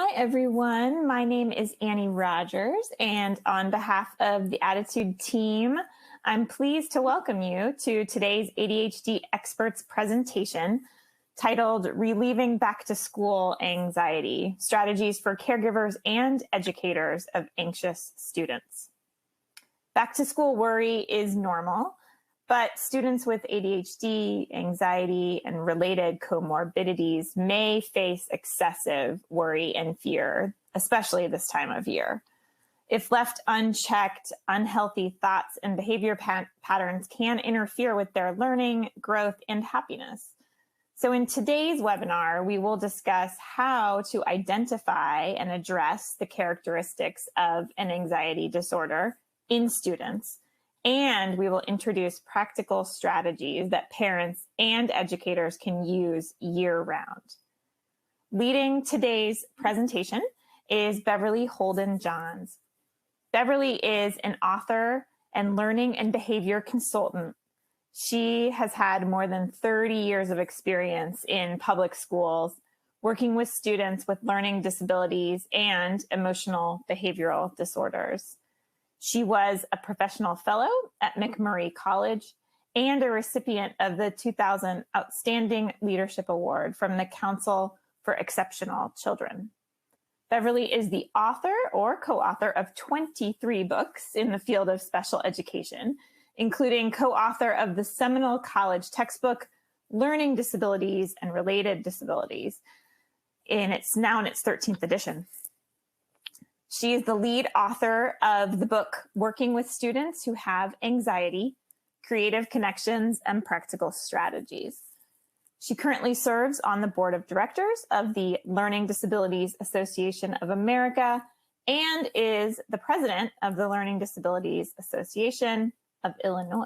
Hi, everyone. My name is Annie Rogers, and on behalf of the ADDitude team, I'm pleased to welcome you to today's ADHD Experts presentation titled Relieving Back to School Anxiety, Strategies for Caregivers and Educators of Anxious Students. Back to school worry is normal, but students with ADHD, anxiety, and related comorbidities may face excessive worry and fear, especially this time of year. If left unchecked, unhealthy thoughts and behavior patterns can interfere with their learning, growth, and happiness. So in today's webinar, we will discuss how to identify and address the characteristics of an anxiety disorder in students. And we will introduce practical strategies that parents and educators can use year-round. Leading today's presentation is Beverley Holden Johns. Beverly is an author and learning and behavior consultant. She has had more than 30 years of experience in public schools, working with students with learning disabilities and emotional behavioral disorders. She was a professional fellow at McMurray College and a recipient of the 2000 Outstanding Leadership Award from the Council for Exceptional Children. Beverly is the author or co-author of 23 books in the field of special education, including co-author of the seminal college textbook, Learning Disabilities and Related Disabilities, and it's now in its 13th edition. She is the lead author of the book, Working with Students Who Have Anxiety, Creative Connections and Practical Strategies. She currently serves on the board of directors of the Learning Disabilities Association of America and is the president of the Learning Disabilities Association of Illinois.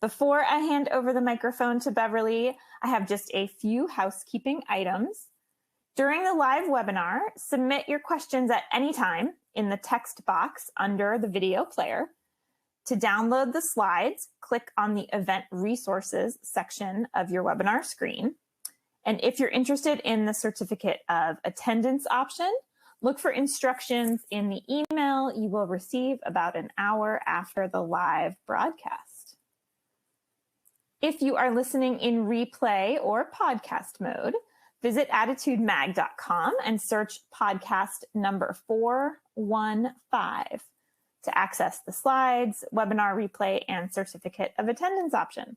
Before I hand over the microphone to Beverly, I have just a few housekeeping items. During the live webinar, submit your questions at any time in the text box under the video player. To download the slides, click on the Event Resources section of your webinar screen. And if you're interested in the Certificate of Attendance option, look for instructions in the email you will receive about an hour after the live broadcast. If you are listening in replay or podcast mode, visit ADDitudemag.com and search podcast number 415 to access the slides, webinar replay, and certificate of attendance option.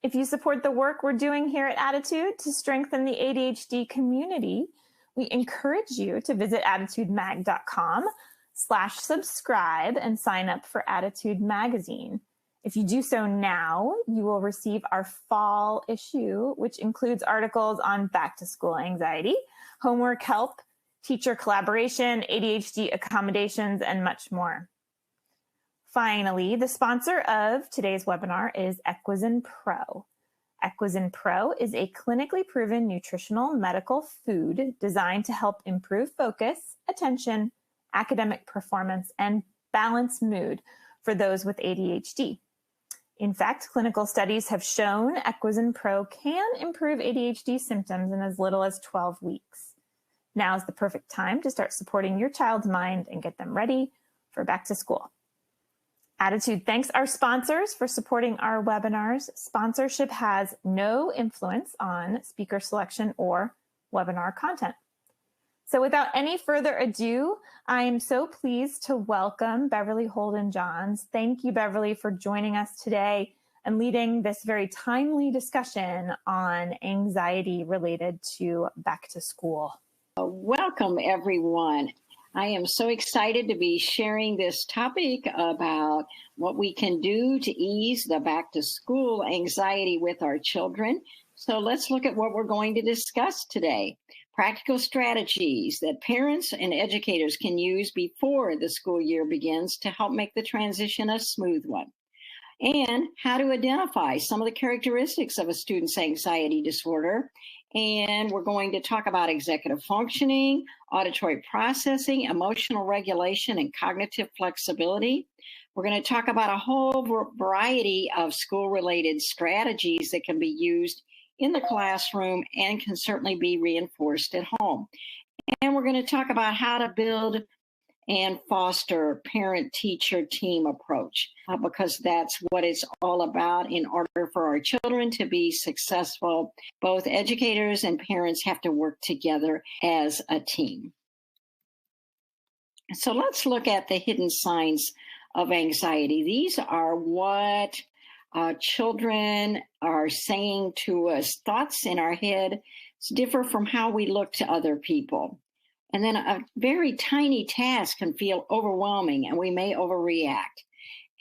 If you support the work we're doing here at ADDitude to strengthen the ADHD community, we encourage you to visit ADDitudemag.com/subscribe and sign up for ADDitude Magazine. If you do so now, you will receive our fall issue, which includes articles on back-to-school anxiety, homework help, teacher collaboration, ADHD accommodations, and much more. Finally, the sponsor of today's webinar is Equizin Pro. Equizin Pro is a clinically proven nutritional medical food designed to help improve focus, attention, academic performance, and balance mood for those with ADHD. In fact, clinical studies have shown Equizin Pro can improve ADHD symptoms in as little as 12 weeks. Now is the perfect time to start supporting your child's mind and get them ready for back to school. ADDitude thanks our sponsors for supporting our webinars. Sponsorship has no influence on speaker selection or webinar content. So without any further ado, I am so pleased to welcome Beverley Holden Johns. Thank you, Beverly, for joining us today and leading this very timely discussion on anxiety related to back to school. Welcome, everyone. I am so excited to be sharing this topic about what we can do to ease the back to school anxiety with our children. So let's look at what we're going to discuss today. Practical strategies that parents and educators can use before the school year begins to help make the transition a smooth one. And how to identify some of the characteristics of a student's anxiety disorder. And we're going to talk about executive functioning, auditory processing, emotional regulation, and cognitive flexibility. We're going to talk about a whole variety of school-related strategies that can be used in the classroom and can certainly be reinforced at home. And we're going to talk about how to build and foster parent-teacher team approach, because that's what it's all about. In order for our children to be successful, both educators and parents have to work together as a team. So let's look at the hidden signs of anxiety. These are what children are saying to us. Thoughts in our head differ from how we look to other people. And then a very tiny task can feel overwhelming and we may overreact.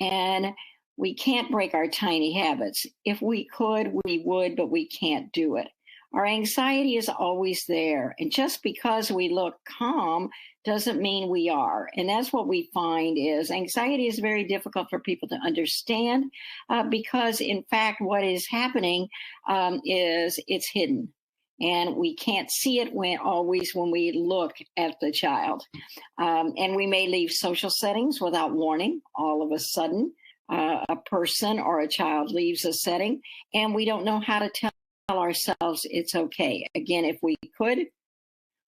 And we can't break our tiny habits. If we could, we would, but we can't do it. Our anxiety is always there. And just because we look calm doesn't mean we are. And that's what we find is anxiety is very difficult for people to understand because, in fact, what is happening is it's hidden. And we can't see it when we look at the child. And we may leave social settings without warning. All of a sudden, a person or a child leaves a setting, and we don't know how to tell ourselves it's okay. Again, if we could,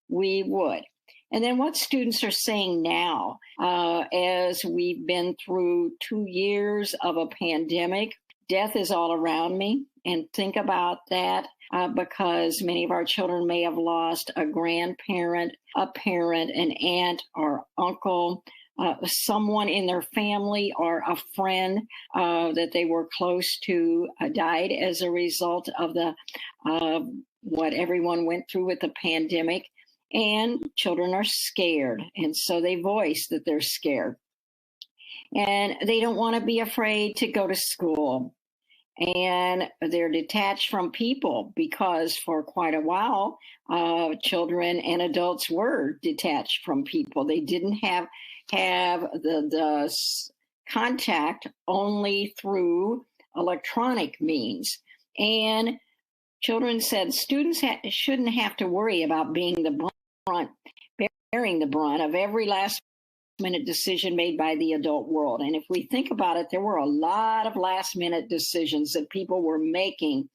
we would. And then what students are saying now, as we've been through 2 years of a pandemic, death is all around me. And think about that because many of our children may have lost a grandparent, a parent, an aunt or uncle, someone in their family or a friend that they were close to died as a result of the what everyone went through with the pandemic. And children are scared. And so they voice that they're scared. And they don't want to be afraid to go to school. And they're detached from people because for quite a while, children and adults were detached from people. They didn't have the contact only through electronic means. And children said students shouldn't have to worry about bearing the brunt of every last minute decision made by the adult world. And if we think about it, there were a lot of last minute decisions that people were making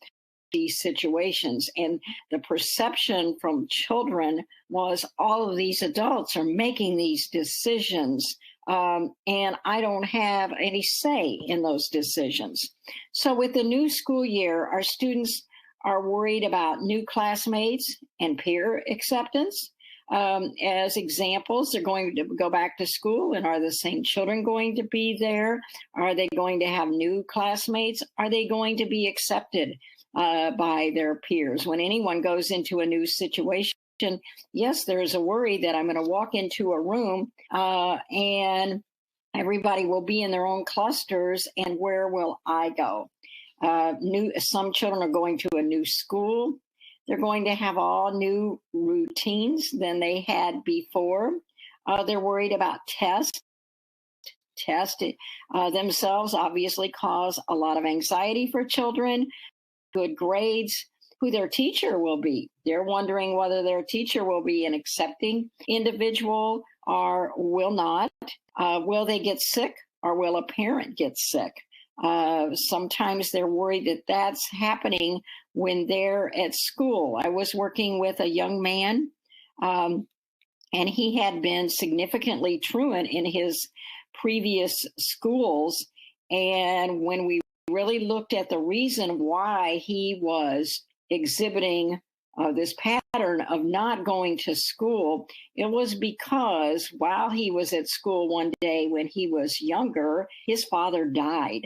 these situations. And the perception from children was all of these adults are making these decisions. And I don't have any say in those decisions. So with the new school year, our students are worried about new classmates and peer acceptance. As examples, they're going to go back to school, and are the same children going to be there? Are they going to have new classmates? Are they going to be accepted by their peers? When anyone goes into a new situation, yes, there is a worry that I'm going to walk into a room and everybody will be in their own clusters, and where will I go? Some children are going to a new school. They're going to have all new routines than they had before. They're worried about tests. Tests themselves obviously cause a lot of anxiety for children. Good grades, who their teacher will be. They're wondering whether their teacher will be an accepting individual or will not. Will they get sick or will a parent get sick? Sometimes they're worried that that's happening when they're at school. I was working with a young man, and he had been significantly truant in his previous schools. And when we really looked at the reason why he was exhibiting this pattern of not going to school, it was because while he was at school one day when he was younger, his father died.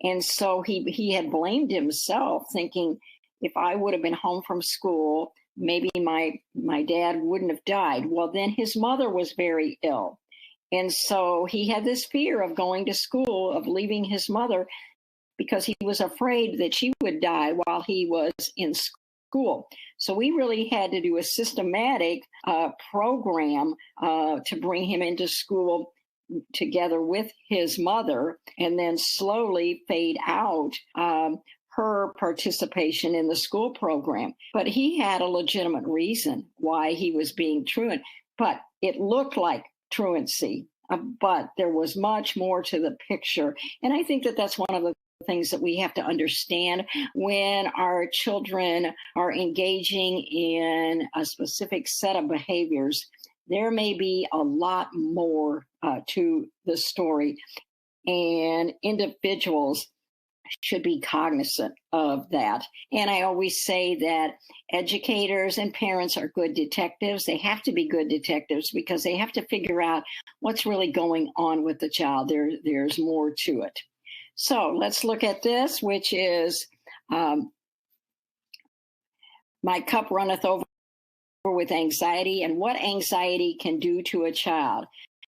And so he had blamed himself, thinking, if I would have been home from school, maybe my dad wouldn't have died. Well, then his mother was very ill. And so he had this fear of going to school, of leaving his mother, because he was afraid that she would die while he was in school. So we really had to do a systematic program to bring him into school together with his mother, and then slowly fade out her participation in the school program. But he had a legitimate reason why he was being truant, but it looked like truancy, but there was much more to the picture. And I think that that's one of the things that we have to understand when our children are engaging in a specific set of behaviors. There may be a lot more to the story, and individuals should be cognizant of that. And I always say that educators and parents are good detectives. They have to be good detectives because they have to figure out what's really going on with the child. There's more to it. So let's look at this, which is my cup runneth over with anxiety, and what anxiety can do to a child.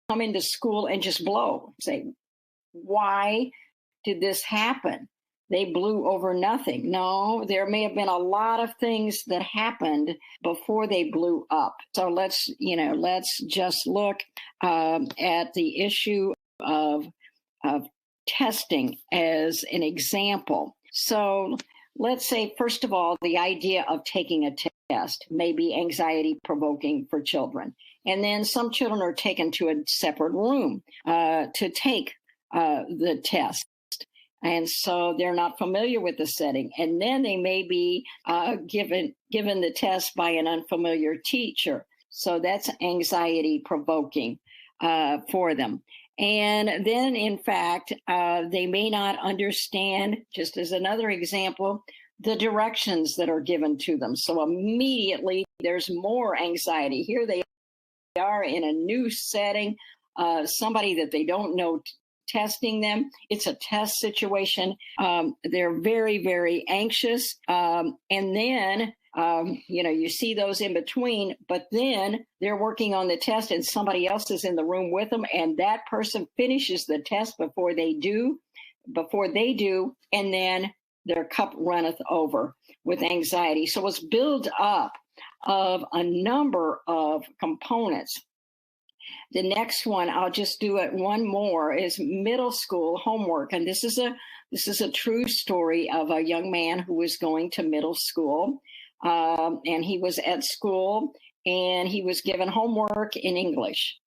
Come into school and just blow. Say, why did this happen? They blew over nothing. No, there may have been a lot of things that happened before they blew up. So let's just look at the issue of testing as an example. So let's say, first of all, the idea of taking a test may be anxiety provoking for children. And then some children are taken to a separate room to take the test. And so they're not familiar with the setting. And then they may be given the test by an unfamiliar teacher. So that's anxiety provoking for them. And then, in fact, they may not understand, just as another example, the directions that are given to them. So immediately there's more anxiety. Here they are in a new setting, somebody that they don't know testing them. It's a test situation. They're very, very anxious. And then, you see those in between, but then they're working on the test and somebody else is in the room with them. And that person finishes the test before they do. And then their cup runneth over with anxiety. So it's built up of a number of components. The next one, I'll just do it one more, is middle school homework. And this is a true story of a young man who was going to middle school. And he was at school and he was given homework in English.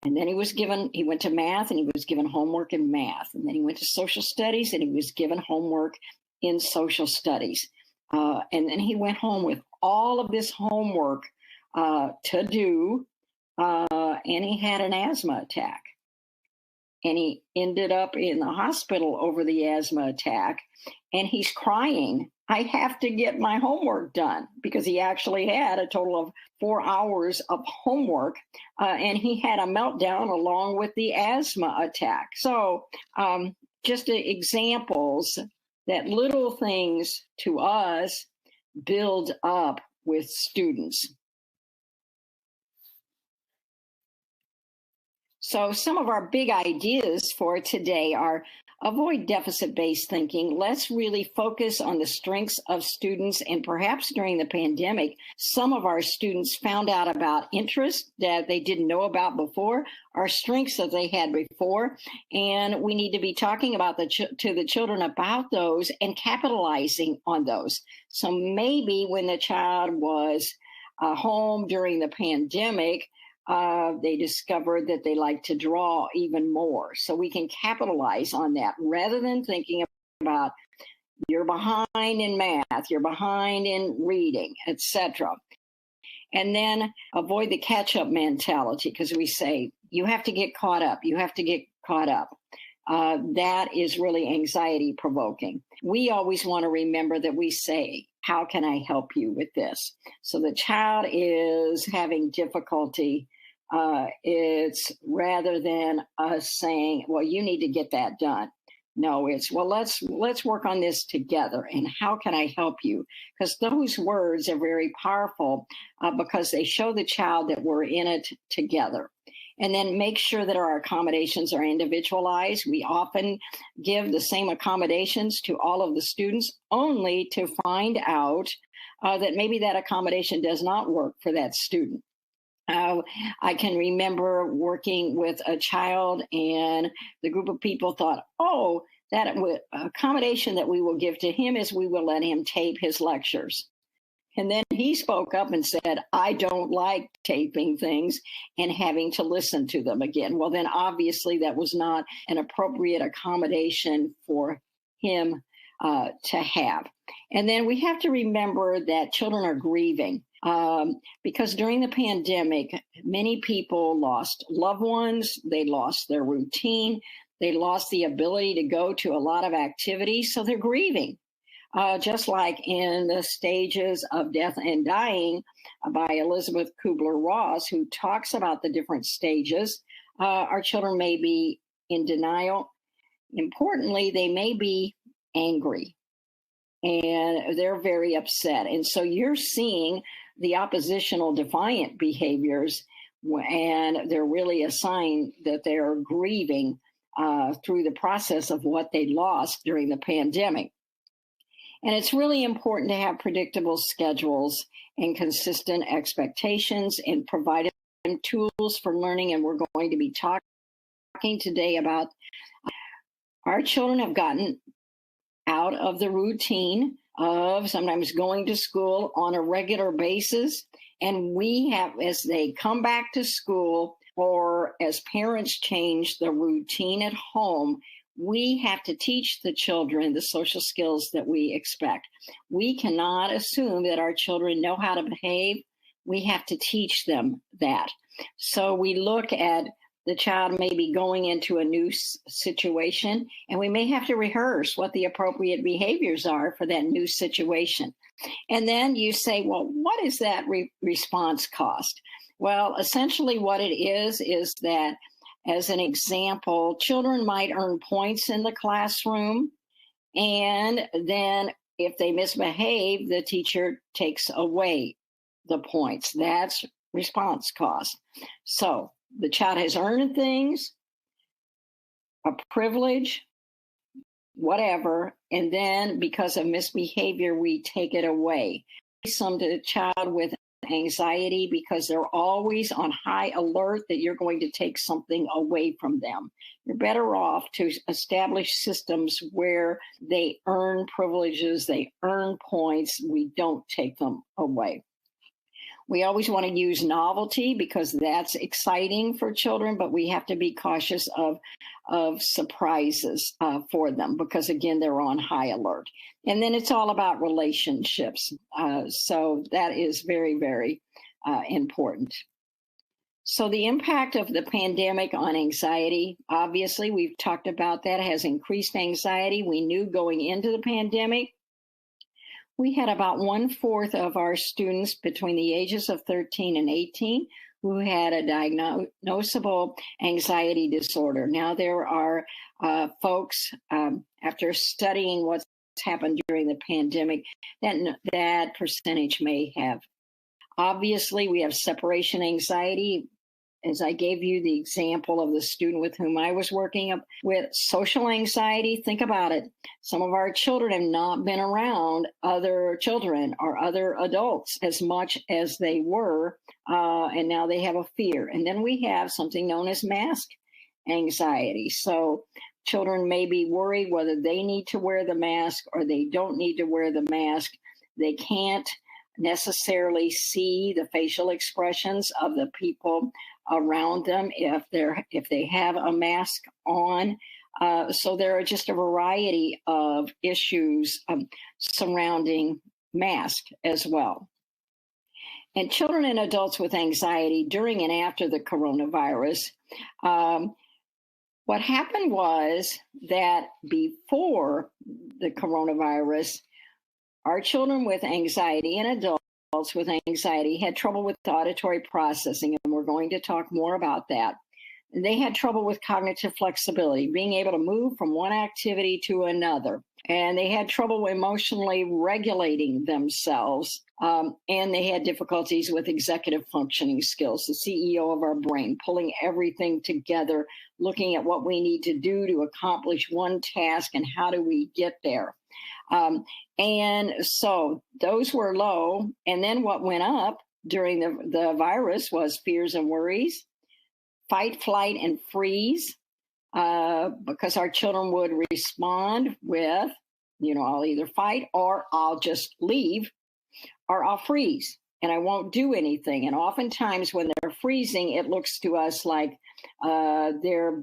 And then he went to math and he was given homework in math. And then he went to social studies and he was given homework in social studies. And then he went home with all of this homework to do. And he had an asthma attack. And he ended up in the hospital over the asthma attack. And he's crying, I have to get my homework done, because he actually had a total of 4 hours of homework. And he had a meltdown along with the asthma attack. So just examples that little things to us build up with students. So some of our big ideas for today are avoid deficit-based thinking. Let's really focus on the strengths of students. And perhaps during the pandemic, some of our students found out about interests that they didn't know about before, or strengths that they had before. And we need to be talking about to the children about those and capitalizing on those. So maybe when the child was home during the pandemic, they discovered that they like to draw even more. So we can capitalize on that rather than thinking about you're behind in math, you're behind in reading, etc. And then avoid the catch-up mentality, because we say you have to get caught up. You have to get caught up. That is really anxiety provoking. We always want to remember that we say, how can I help you with this? So the child is having difficulty. It's rather than us saying, well, you need to get that done. No, it's, well, let's work on this together. And how can I help you? Because those words are very powerful because they show the child that we're in it together. And then make sure that our accommodations are individualized. We often give the same accommodations to all of the students only to find out that maybe that accommodation does not work for that student. I can remember working with a child and the group of people thought, oh, that accommodation that we will give to him is we will let him tape his lectures. And then he spoke up and said, I don't like taping things and having to listen to them again. Well, then obviously that was not an appropriate accommodation for him to have. And then we have to remember that children are grieving because during the pandemic, many people lost loved ones, they lost their routine, they lost the ability to go to a lot of activities, so they're grieving. Just like in the stages of death and dying by Elizabeth Kubler-Ross, who talks about the different stages, our children may be in denial. Importantly, they may be angry and they're very upset. And so you're seeing the oppositional defiant behaviors, and they're really a sign that they're grieving through the process of what they lost during the pandemic. And it's really important to have predictable schedules and consistent expectations and provide them tools for learning. And we're going to be talking today about our children have gotten out of the routine of sometimes going to school on a regular basis. And we have, as they come back to school or as parents change the routine at home, we have to teach the children the social skills that we expect. We cannot assume that our children know how to behave. We have to teach them that. So we look at the child may be going into a new situation, and we may have to rehearse what the appropriate behaviors are for that new situation. And then you say, well, what is that response cost? Well, essentially what it is that, as an example, children might earn points in the classroom, and then if they misbehave, the teacher takes away the points. That's response cost. So the child has earned things, a privilege, whatever, and then because of misbehavior, we take it away. Some to the child with anxiety because they're always on high alert that you're going to take something away from them. You're better off to establish systems where they earn privileges, they earn points, we don't take them away. We always want to use novelty because that's exciting for children, but we have to be cautious of surprises for them because, again, they're on high alert. And then it's all about relationships. So that is very, very important. So the impact of the pandemic on anxiety, obviously, we've talked about that, has increased anxiety. We knew going into the pandemic, we had about 1/4 of our students between the ages of 13 and 18 who had a diagnosable anxiety disorder. Now there are folks, after studying what's happened during the pandemic, that percentage may have. Obviously, we have separation anxiety. As I gave you the example of the student with whom I was working with, social anxiety, think about it. Some of our children have not been around other children or other adults as much as they were, and now they have a fear. And then we have something known as mask anxiety. So children may be worried whether they need to wear the mask or they don't need to wear the mask. They can't necessarily see the facial expressions of the people around them if they have a mask on. So there are just a variety of issues surrounding mask as well. And children and adults with anxiety during and after the coronavirus, what happened was that before the coronavirus, our children with anxiety and adults with anxiety had trouble with auditory processing, and we're going to talk more about that. They had trouble with cognitive flexibility, being able to move from one activity to another. And they had trouble emotionally regulating themselves. And they had difficulties with executive functioning skills, the CEO of our brain, pulling everything together, looking at what we need to do to accomplish one task and how do we get there. And so those were low. And then what went up during the virus was fears and worries, fight, flight, and freeze, because our children would respond with, I'll either fight or I'll just leave or I'll freeze and I won't do anything. And oftentimes when they're freezing, it looks to us like they're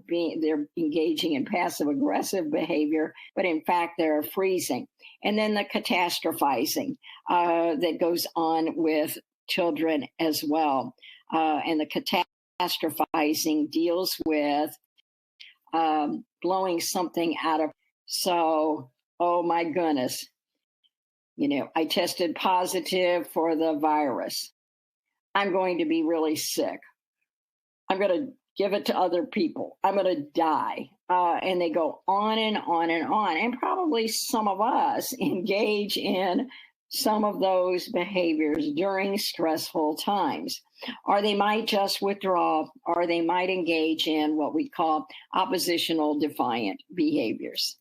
engaging in passive aggressive behavior, but in fact they're freezing. And then the catastrophizing that goes on with children as well. And the catastrophizing deals with blowing something out of. So, oh my goodness, I tested positive for the virus. I'm going to be really sick. I'm going to give it to other people. I'm going to die. And they go on and on and on. And probably some of us engage in some of those behaviors during stressful times. Or they might just withdraw, or they might engage in what we call oppositional defiant behaviors.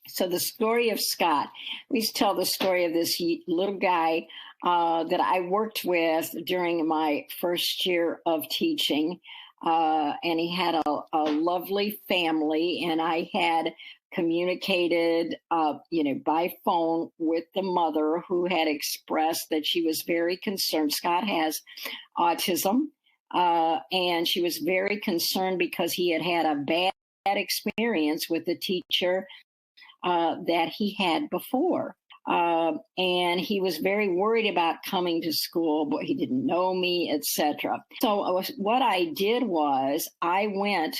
So the story of Scott, we tell the story of this little guy that I worked with during my first year of teaching. And he had a lovely family, and I had communicated, by phone with the mother, who had expressed that she was very concerned. Scott has autism, and she was very concerned because he had had a bad experience with the teacher that he had before. And he was very worried about coming to school, but he didn't know me, etc. So what I did was I went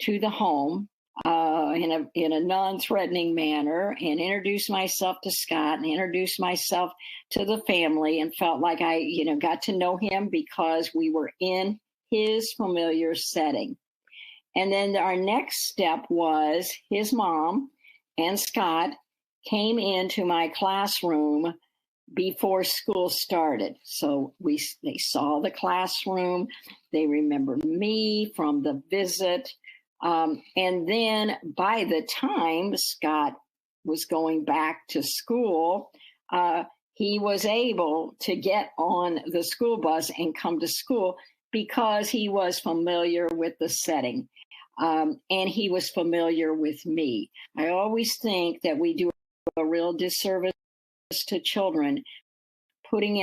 to the home in a non-threatening manner and introduced myself to Scott and introduced myself to the family, and felt like I, got to know him because we were in his familiar setting. And then our next step was his mom and Scott came into my classroom before school started. So they saw the classroom, they remembered me from the visit. And then by the time Scott was going back to school, he was able to get on the school bus and come to school because he was familiar with the setting. And he was familiar with me. I always think that we do a real disservice to children, putting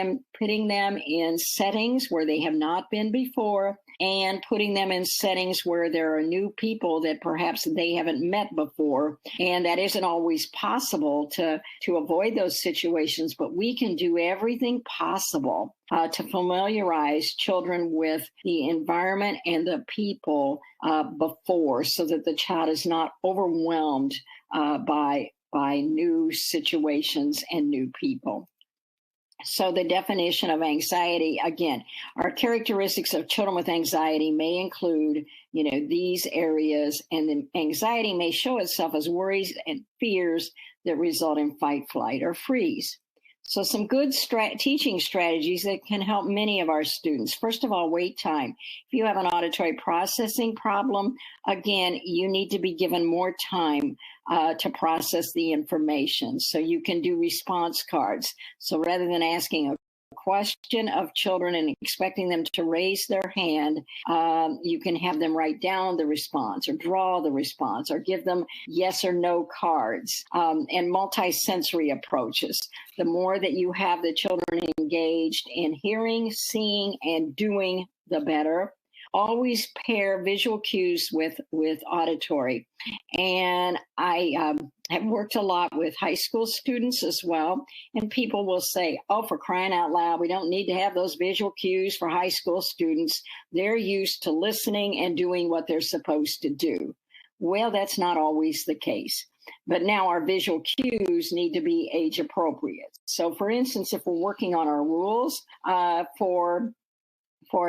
them in settings where they have not been before, and putting them in settings where there are new people that perhaps they haven't met before. And that isn't always possible to avoid those situations, but we can do everything possible to familiarize children with the environment and the people before, so that the child is not overwhelmed by new situations and new people. So the definition of anxiety, again, our characteristics of children with anxiety may include, these areas, and then anxiety may show itself as worries and fears that result in fight, flight, or freeze. So some good teaching strategies that can help many of our students. First of all, wait time. If you have an auditory processing problem, again, you need to be given more time to process the information. So you can do response cards. So rather than asking a question of children and expecting them to raise their hand, you can have them write down the response or draw the response or give them yes or no cards, and multi-sensory approaches. The more that you have the children engaged in hearing, seeing, and doing, the better. Always pair visual cues with auditory. And I have worked a lot with high school students as well. And people will say, oh, for crying out loud, we don't need to have those visual cues for high school students. They're used to listening and doing what they're supposed to do. Well, that's not always the case. But now our visual cues need to be age appropriate. So for instance, if we're working on our rules for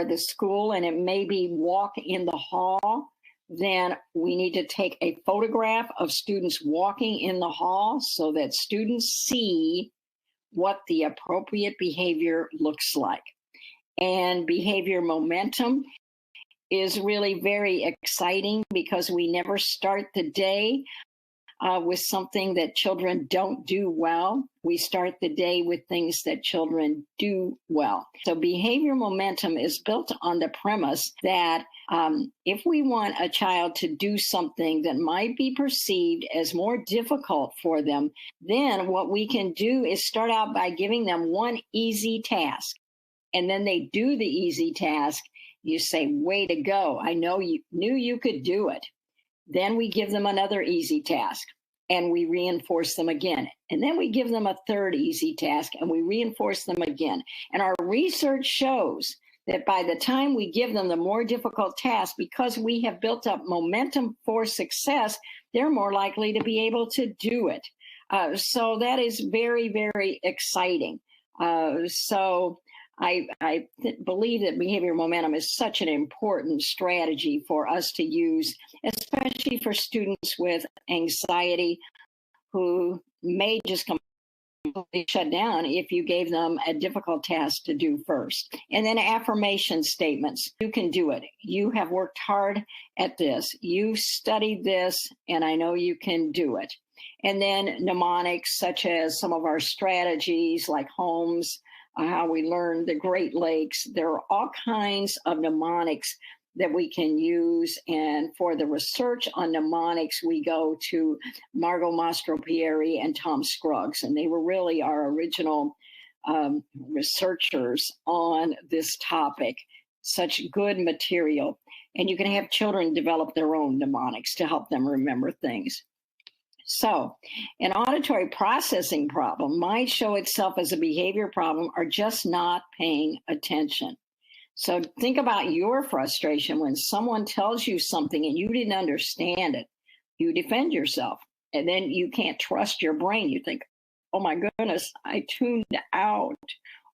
the school, and it may be walk in the hall, then we need to take a photograph of students walking in the hall so that students see what the appropriate behavior looks like. And behavior momentum is really very exciting because we never start the day with something that children don't do well. We start the day with things that children do well. So behavior momentum is built on the premise that if we want a child to do something that might be perceived as more difficult for them, then what we can do is start out by giving them one easy task. And then they do the easy task. You say, way to go. I know you knew you could do it. Then we give them another easy task and we reinforce them again. And then we give them a third easy task and we reinforce them again. And our research shows that by the time we give them the more difficult task, because we have built up momentum for success, they're more likely to be able to do it. So that is very, very exciting. I believe that behavior momentum is such an important strategy for us to use, especially for students with anxiety who may just completely shut down if you gave them a difficult task to do first. And then affirmation statements. You can do it. You have worked hard at this. You studied this, and I know you can do it. And then mnemonics, such as some of our strategies like homes, how we learn the Great Lakes. There are all kinds of mnemonics that we can use. And for the research on mnemonics, we go to Margot Mastropieri and Tom Scruggs. And they were really our original researchers on this topic. Such good material. And you can have children develop their own mnemonics to help them remember things. So, an auditory processing problem might show itself as a behavior problem or just not paying attention. So, think about your frustration when someone tells you something and you didn't understand it. You defend yourself, and then you can't trust your brain. You think, oh my goodness, I tuned out,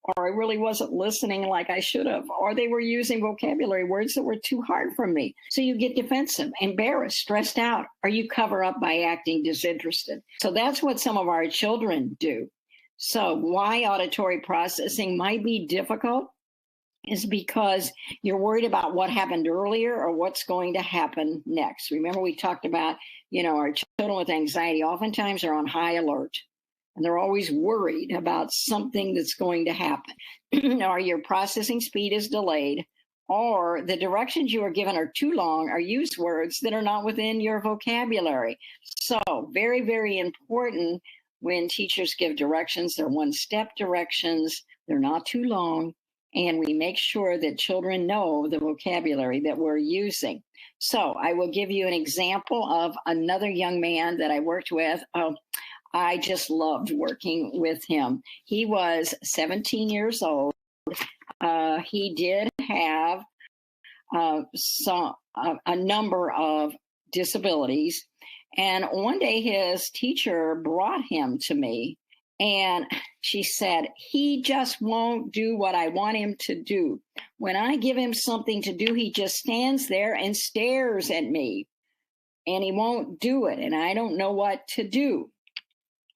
or I really wasn't listening like I should have, or they were using vocabulary words that were too hard for me. So you get defensive, embarrassed, stressed out, or you cover up by acting disinterested. So that's what some of our children do. So why auditory processing might be difficult is because you're worried about what happened earlier or what's going to happen next. Remember, we talked about, our children with anxiety oftentimes are on high alert. And they're always worried about something that's going to happen. Or your processing speed is delayed, or the directions you are given are too long, or use words that are not within your vocabulary. So very, very important when teachers give directions. They're one-step directions. They're not too long. And we make sure that children know the vocabulary that we're using. So I will give you an example of another young man that I worked with. I just loved working with him. He was 17 years old. He did have a number of disabilities. And one day his teacher brought him to me and she said, he just won't do what I want him to do. When I give him something to do, he just stands there and stares at me and he won't do it. And I don't know what to do.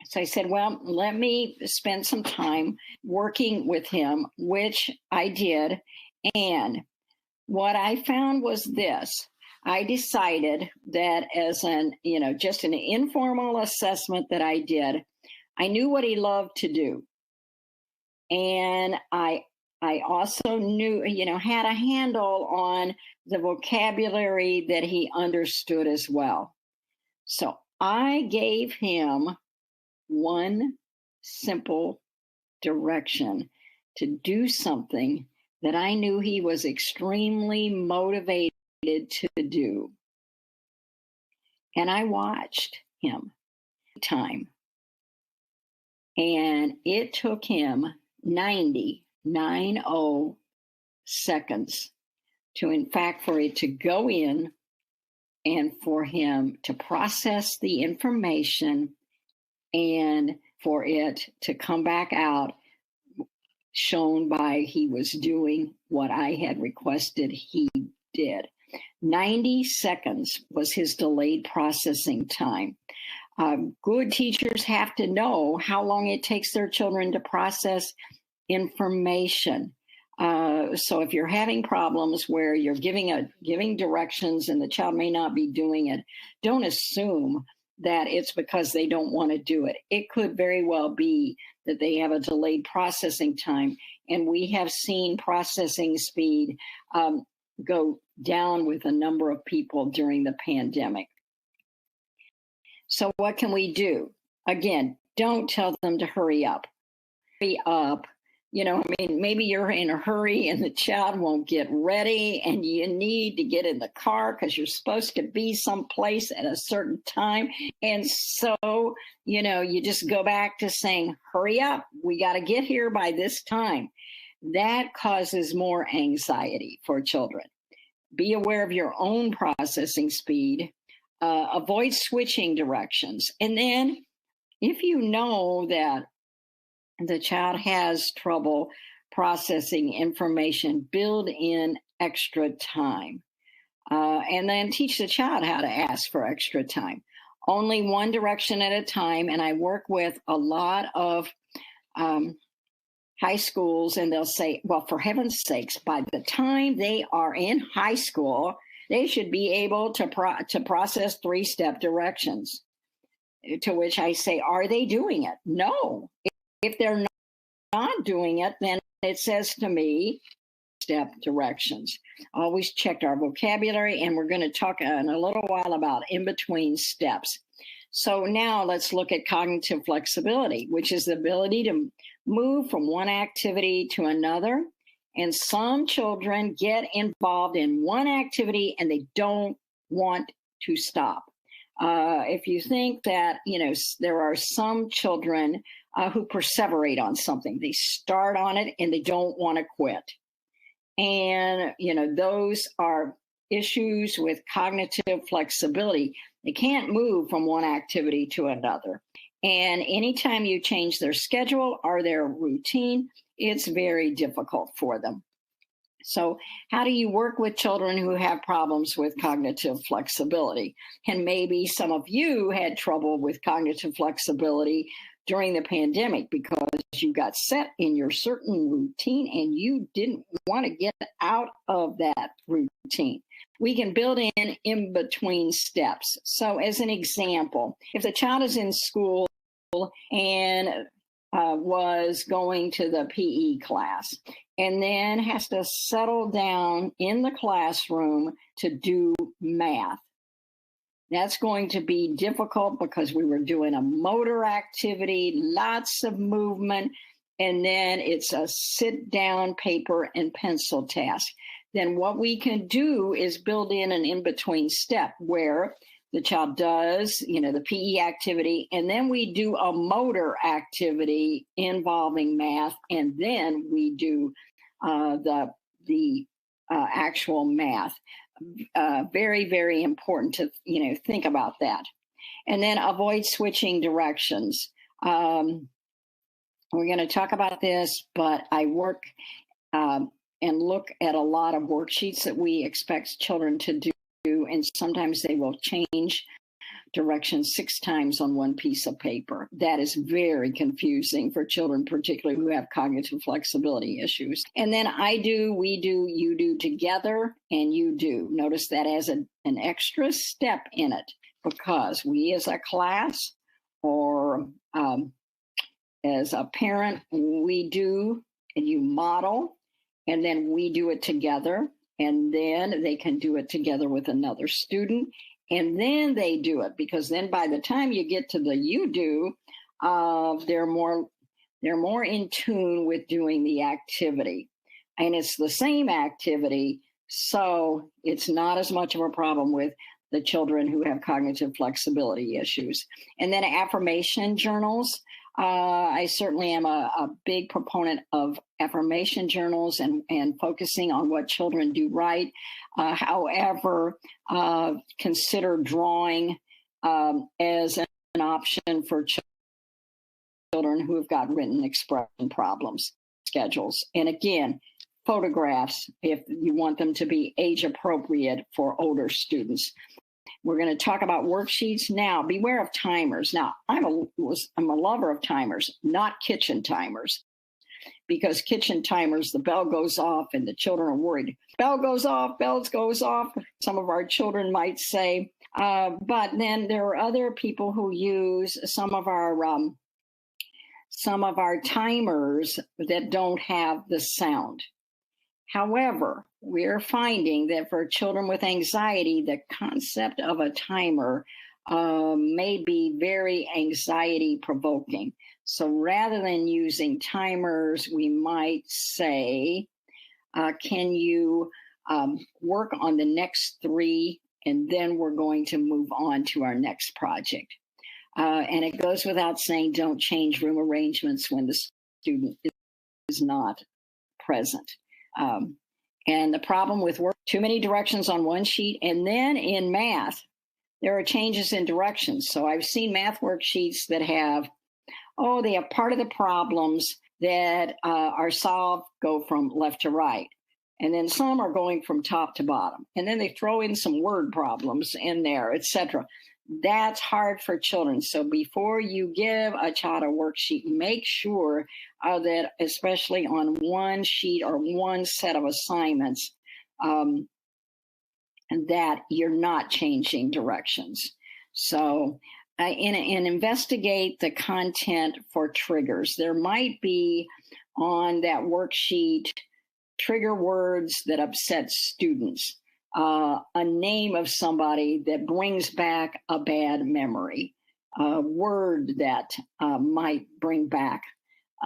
So I said, well, let me spend some time working with him, which I did. And what I found was this. I decided that as just an informal assessment that I did, I knew what he loved to do. And I also knew, had a handle on the vocabulary that he understood as well. So I gave him one simple direction to do something that I knew he was extremely motivated to do. And I watched him time. And it took him 90 seconds to, in fact, for it to go in and for him to process the information and for it to come back out, shown by he was doing what I had requested he did. 90 seconds was his delayed processing time. Good teachers have to know how long it takes their children to process information. So if you're having problems where you're giving directions and the child may not be doing it, don't assume that it's because they don't want to do it. It could very well be that they have a delayed processing time. And we have seen processing speed go down with a number of people during the pandemic. So what can we do? Again, don't tell them to hurry up. Hurry up Maybe you're in a hurry and the child won't get ready and you need to get in the car because you're supposed to be someplace at a certain time. And so, you just go back to saying, hurry up, we got to get here by this time. That causes more anxiety for children. Be aware of your own processing speed. Avoid switching directions. And then if you know that the child has trouble processing information, build in extra time. And then teach the child how to ask for extra time. Only one direction at a time. And I work with a lot of high schools, and they'll say, well, for heaven's sakes, by the time they are in high school, they should be able to process 3-step directions. To which I say, are they doing it? No. If they're not doing it, then it says to me, step directions. Always checked our vocabulary, and we're going to talk in a little while about in-between steps. So now let's look at cognitive flexibility, which is the ability to move from one activity to another. And some children get involved in one activity and they don't want to stop. If you think that, there are some children who perseverate on something, they start on it and they don't want to quit. And, those are issues with cognitive flexibility. They can't move from one activity to another. And anytime you change their schedule or their routine, it's very difficult for them. So how do you work with children who have problems with cognitive flexibility? And maybe some of you had trouble with cognitive flexibility during the pandemic because you got set in your certain routine and you didn't want to get out of that routine. We can build in between steps. So as an example, if the child is in school and was going to the PE class and then has to settle down in the classroom to do math, that's going to be difficult because we were doing a motor activity, lots of movement, and then it's a sit down paper and pencil task. Then what we can do is build in an in-between step where the child does, the PE activity, and then we do a motor activity involving math, and then we do the actual math. Very, very important to, think about that. And then avoid switching directions. We're going to talk about this, but I work and look at a lot of worksheets that we expect children to do, and sometimes they will change directions 6 times on one piece of paper. That is very confusing for children, particularly who have cognitive flexibility issues. And then I do, we do, you do together, and you do. Notice that as an extra step in it, because we as a class or as a parent, we do, and you model, and then we do it together. And then they can do it together with another student. And then they do it, because then by the time you get to the you do, they're more in tune with doing the activity. And it's the same activity, so it's not as much of a problem with the children who have cognitive flexibility issues. And then affirmation journals. I certainly am a big proponent of affirmation journals and focusing on what children do right. However, consider drawing as an option for children who have got written expression problems, schedules. And again, photographs, if you want them to be age appropriate for older students. We're going to talk about worksheets now. Beware of timers. Now, I'm a lover of timers, not kitchen timers, because kitchen timers, the bell goes off and the children are worried. Bell goes off, bells goes off, some of our children might say. But then there are other people who use some of our timers that don't have the sound. However, we're finding that for children with anxiety, the concept of a timer may be very anxiety provoking. So rather than using timers, we might say, can you work on the next 3, and then we're going to move on to our next project. And it goes without saying, don't change room arrangements when the student is not present. And the problem with work, too many directions on one sheet. And then in math, there are changes in directions. So I've seen math worksheets that have, they have part of the problems that are solved go from left to right. And then some are going from top to bottom. And then they throw in some word problems in there, etc. That's hard for children. So before you give a child a worksheet, make sure that, especially on one sheet or one set of assignments, that you're not changing directions. So and investigate the content for triggers. There might be on that worksheet trigger words that upset students, a name of somebody that brings back a bad memory, a word that might bring back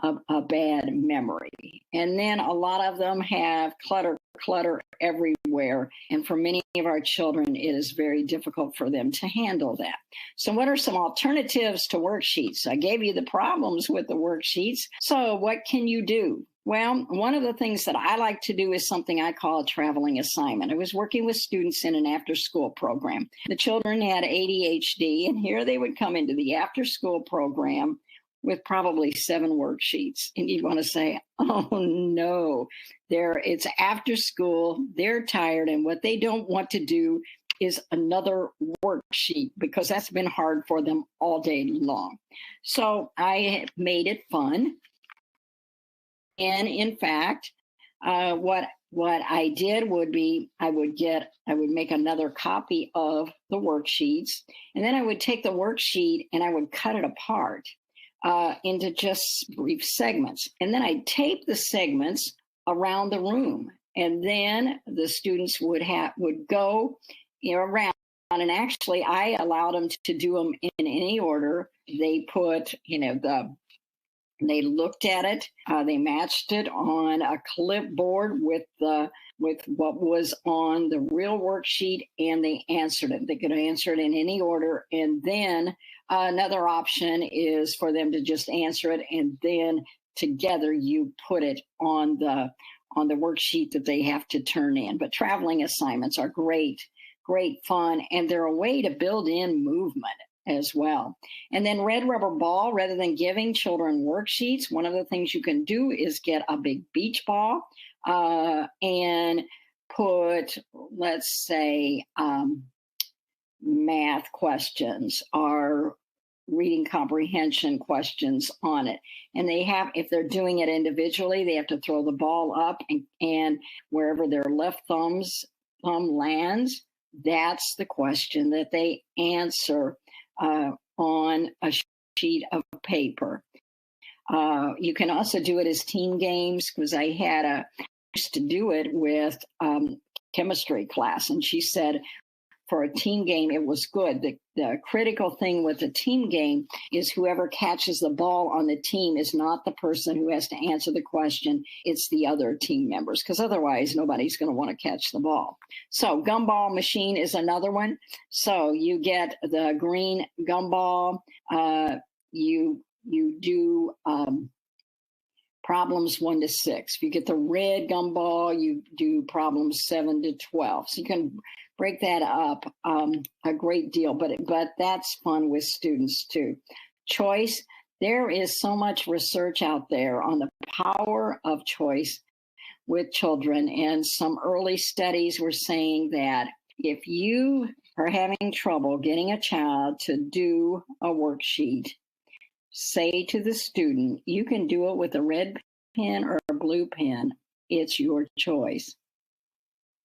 a bad memory. And then a lot of them have clutter everywhere. And for many of our children, it is very difficult for them to handle that. So what are some alternatives to worksheets? I gave you the problems with the worksheets. So what can you do? Well, one of the things that I like to do is something I call a traveling assignment. I was working with students in an after-school program. The children had ADHD, and here they would come into the after-school program with probably 7 worksheets. And you'd want to say, oh no, it's after school, they're tired, and what they don't want to do is another worksheet because that's been hard for them all day long. So I made it fun. And in fact, what I did would be I would make another copy of the worksheets, and then I would take the worksheet and I would cut it apart into just brief segments. And then I'd tape the segments around the room. And then the students would go around. And actually, I allowed them to do them in any order. They put, they looked at it. They matched it on a clipboard with what was on the real worksheet, and they answered it. They could answer it in any order. And then another option is for them to just answer it, and then together you put it on the worksheet that they have to turn in. But traveling assignments are great fun, and they're a way to build in movement as well. And then red rubber ball, rather than giving children worksheets, one of the things you can do is get a big beach ball and put, let's say, math questions or reading comprehension questions on it. And they have, if they're doing it individually, they have to throw the ball up, and wherever their left thumb lands, that's the question that they answer on a sheet of paper. You can also do it as team games, because I used to do it with chemistry class, and she said for a team game it was good. The critical thing with a team game is whoever catches the ball on the team is not the person who has to answer the question, it's the other team members, because otherwise nobody's going to want to catch the ball. So gumball machine is another one. So you get the green gumball, you do problems 1 to 6. If you get the red gumball, you do problems 7 to 12. So you can break that up a great deal, but that's fun with students too. Choice, there is so much research out there on the power of choice with children, and some early studies were saying that if you are having trouble getting a child to do a worksheet, say to the student, you can do it with a red pen or a blue pen. It's your choice.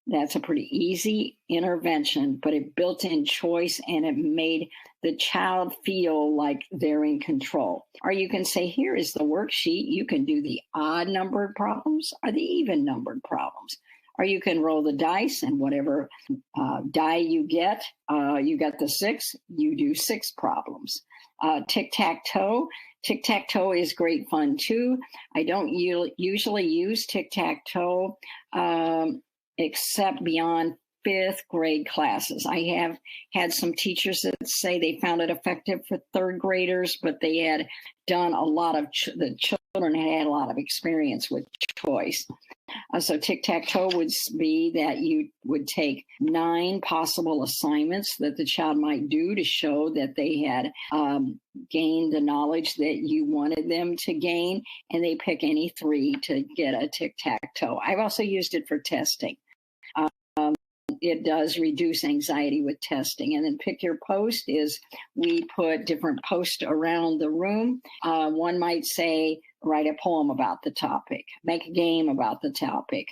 That's a pretty easy intervention, but it built in choice, and it made the child feel like they're in control. Or you can say, here is the worksheet. You can do the odd numbered problems or the even numbered problems. or you can roll the dice, and whatever die you get the 6, you do 6 problems. Tic-tac-toe. Tic-tac-toe is great fun too. I don't usually use tic-tac-toe except beyond 5th grade classes. I have had some teachers that say they found it effective for 3rd graders, but they had done a lot of, the children had a lot of experience with choice. So tic-tac-toe would be that you would take 9 possible assignments that the child might do to show that they had gained the knowledge that you wanted them to gain, and they pick any 3 to get a tic-tac-toe. I've also used it for testing. It does reduce anxiety with testing. And then pick your post is we put different posts around the room. One might say, write a poem about the topic, make a game about the topic,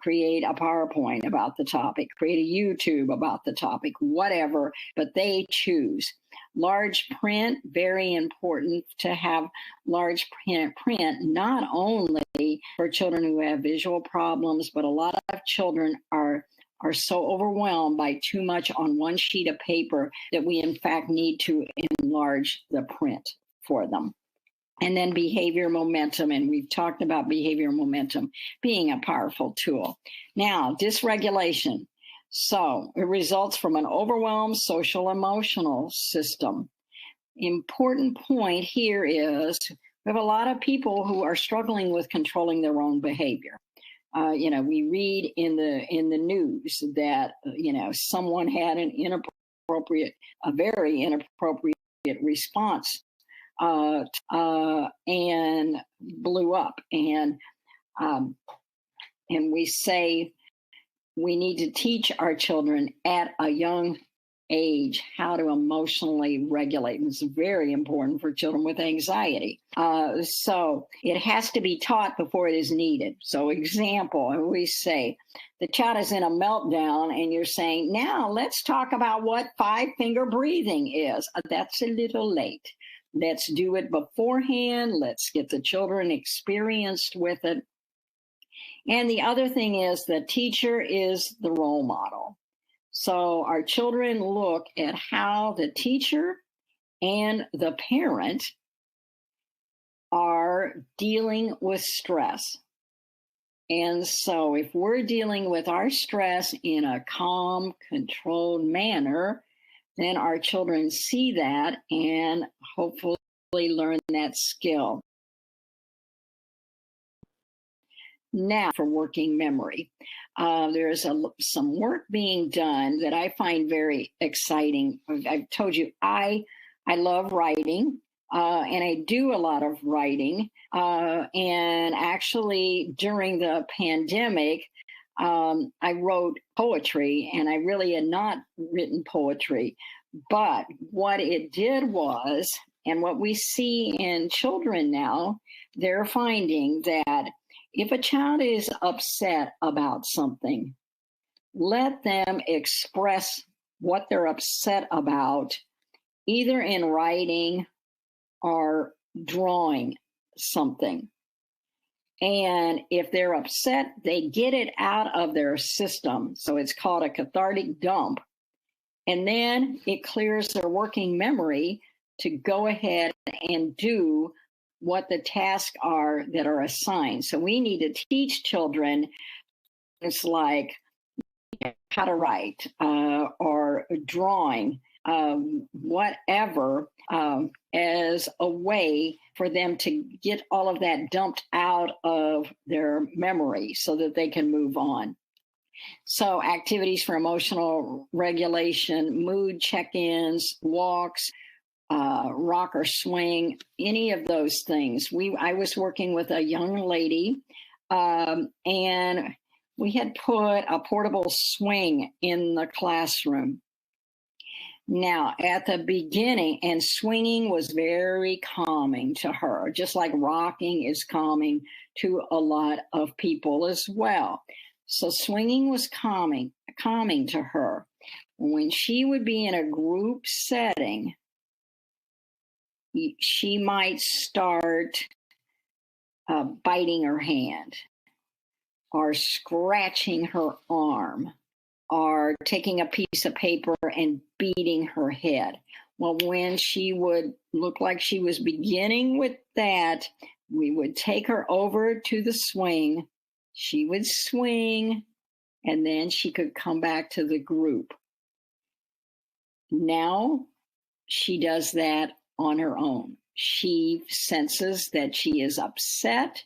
create a PowerPoint about the topic, create a YouTube about the topic, whatever, but they choose. Large print, very important to have large print, not only for children who have visual problems, but a lot of children are so overwhelmed by too much on one sheet of paper that we in fact need to enlarge the print for them. And then behavior momentum, and we've talked about behavior momentum being a powerful tool. Now, dysregulation. So it results from an overwhelmed social emotional system. Important point here is we have a lot of people who are struggling with controlling their own behavior. We read in the news that, someone had a very inappropriate response and blew up. And we say we need to teach our children at a young age how to emotionally regulate. And it's very important for children with anxiety. So it has to be taught before it is needed. So example, we say the child is in a meltdown and you're saying, now let's talk about what 5-finger breathing is. That's a little late. Let's do it beforehand. Let's get the children experienced with it. And the other thing is the teacher is the role model. So our children look at how the teacher and the parent are dealing with stress. And so if we're dealing with our stress in a calm, controlled manner, then our children see that and hopefully learn that skill. Now for working memory. There's some work being done that I find very exciting. I've told you I love writing, and I do a lot of writing. And actually, during the pandemic, I wrote poetry, and I really had not written poetry. But what it did was, and what we see in children now, they're finding that if a child is upset about something, let them express what they're upset about, either in writing or drawing something. And if they're upset, they get it out of their system. So it's called a cathartic dump. And then it clears their working memory to go ahead and do what the tasks are that are assigned. So we need to teach children, it's like how to write or drawing, whatever, as a way for them to get all of that dumped out of their memory so that they can move on. So activities for emotional regulation, mood check-ins, walks, rock or swing, any of those things. I was working with a young lady, and we had put a portable swing in the classroom. Now, at the beginning, and swinging was very calming to her, just like rocking is calming to a lot of people as well. So swinging was calming to her. When she would be in a group setting, she might start biting her hand. are scratching her arm, are taking a piece of paper and beating her head. Well, when she would look like she was beginning with that, we would take her over to the swing. She would swing, and then she could come back to the group. Now she does that on her own. She senses that she is upset,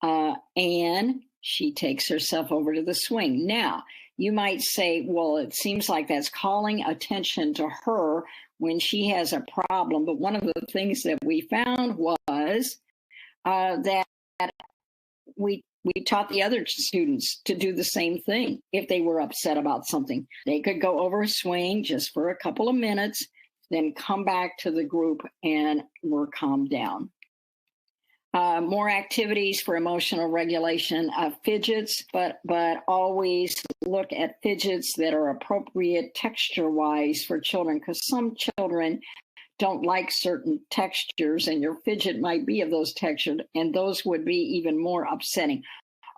and she takes herself over to the swing. Now, you might say, well, it seems like that's calling attention to her when she has a problem. But one of the things that we found was that we taught the other students to do the same thing. If they were upset about something, they could go over a swing just for a couple of minutes, then come back to the group and were calmed down. More activities for emotional regulation of fidgets, but always look at fidgets that are appropriate texture-wise for children, because some children don't like certain textures, and your fidget might be of those textures, and those would be even more upsetting.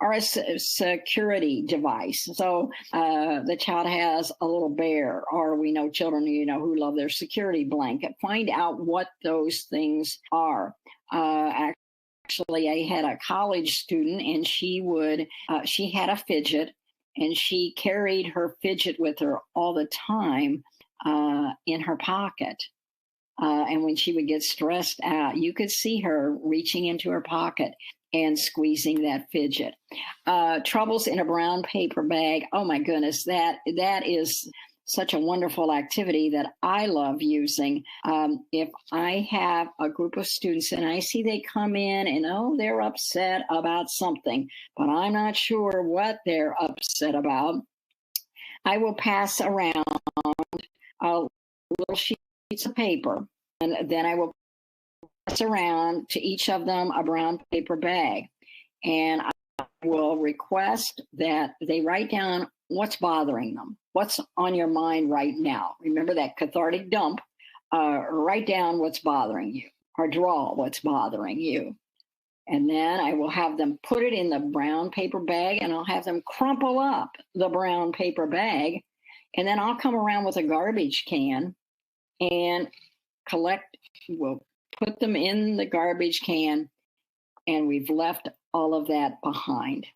Or a security device. So the child has a little bear, or we know children, who love their security blanket. Find out what those things are. Actually, I had a college student, and she had a fidget, and she carried her fidget with her all the time in her pocket. And when she would get stressed out, you could see her reaching into her pocket and squeezing that fidget. Troubles in a brown paper bag. Oh my goodness, that is such a wonderful activity that I love using. If I have a group of students and I see they come in and, they're upset about something, but I'm not sure what they're upset about, I will pass around little sheets of paper, and then I will pass around to each of them a brown paper bag. And I will request that they write down what's bothering them. What's on your mind right now? Remember that cathartic dump. Write down what's bothering you, or draw what's bothering you. And then I will have them put it in the brown paper bag, and I'll have them crumple up the brown paper bag. And then I'll come around with a garbage can and we'll put them in the garbage can, and we've left all of that behind.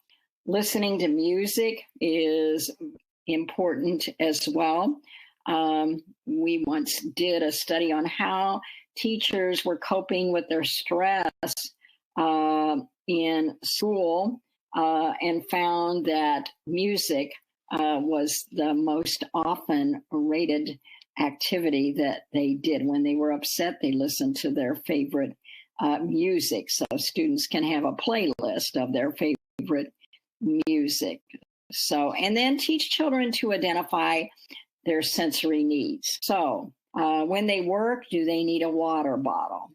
Listening to music is important as well. We once did a study on how teachers were coping with their stress in school, and found that music was the most often rated activity that they did. When they were upset, they listened to their favorite music. So students can have a playlist of their favorite music. So, and then teach children to identify their sensory needs. So when they work, do they need a water bottle?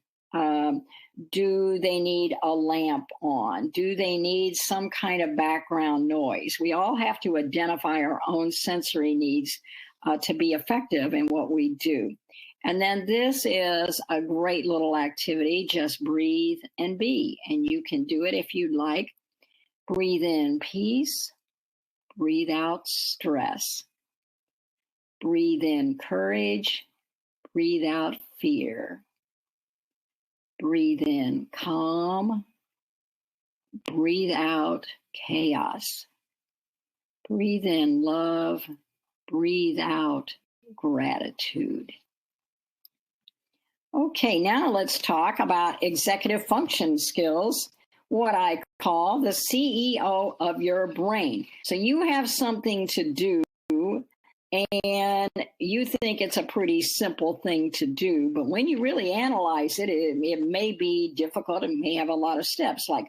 Do they need a lamp on? Do they need some kind of background noise? We all have to identify our own sensory needs to be effective in what we do. And then this is a great little activity. Just breathe and be. And you can do it if you'd like. Breathe in peace. Breathe out stress. Breathe in courage. Breathe out fear. Breathe in calm. Breathe out chaos. Breathe in love. Breathe out gratitude. Okay, now let's talk about executive function skills, what I call the CEO of your brain. So you have something to do, and you think it's a pretty simple thing to do, but when you really analyze it, it may be difficult. It may have a lot of steps. Like,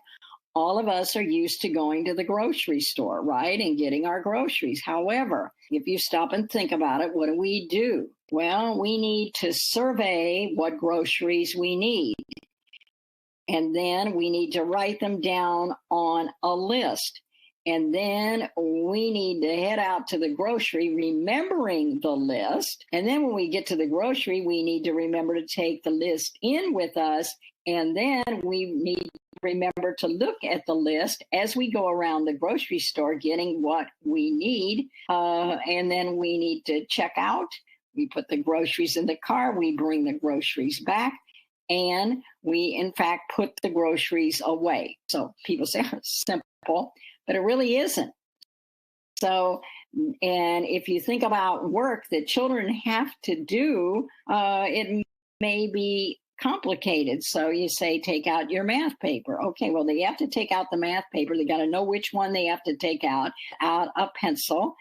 all of us are used to going to the grocery store, right, and getting our groceries. However, if you stop and think about it, what do? Well, we need to survey what groceries we need. And then we need to write them down on a list. And then we need to head out to the grocery remembering the list. And then when we get to the grocery, we need to remember to take the list in with us. And then we need remember to look at the list as we go around the grocery store getting what we need. And then we need to check out. We put the groceries in the car. We bring the groceries back. And we, in fact, put the groceries away. So people say it's simple, but it really isn't. So, and if you think about work that children have to do, it may be complicated. So you say, take out your math paper. Okay, well, they have to take out the math paper. They got to know which one they have to take out a pencil.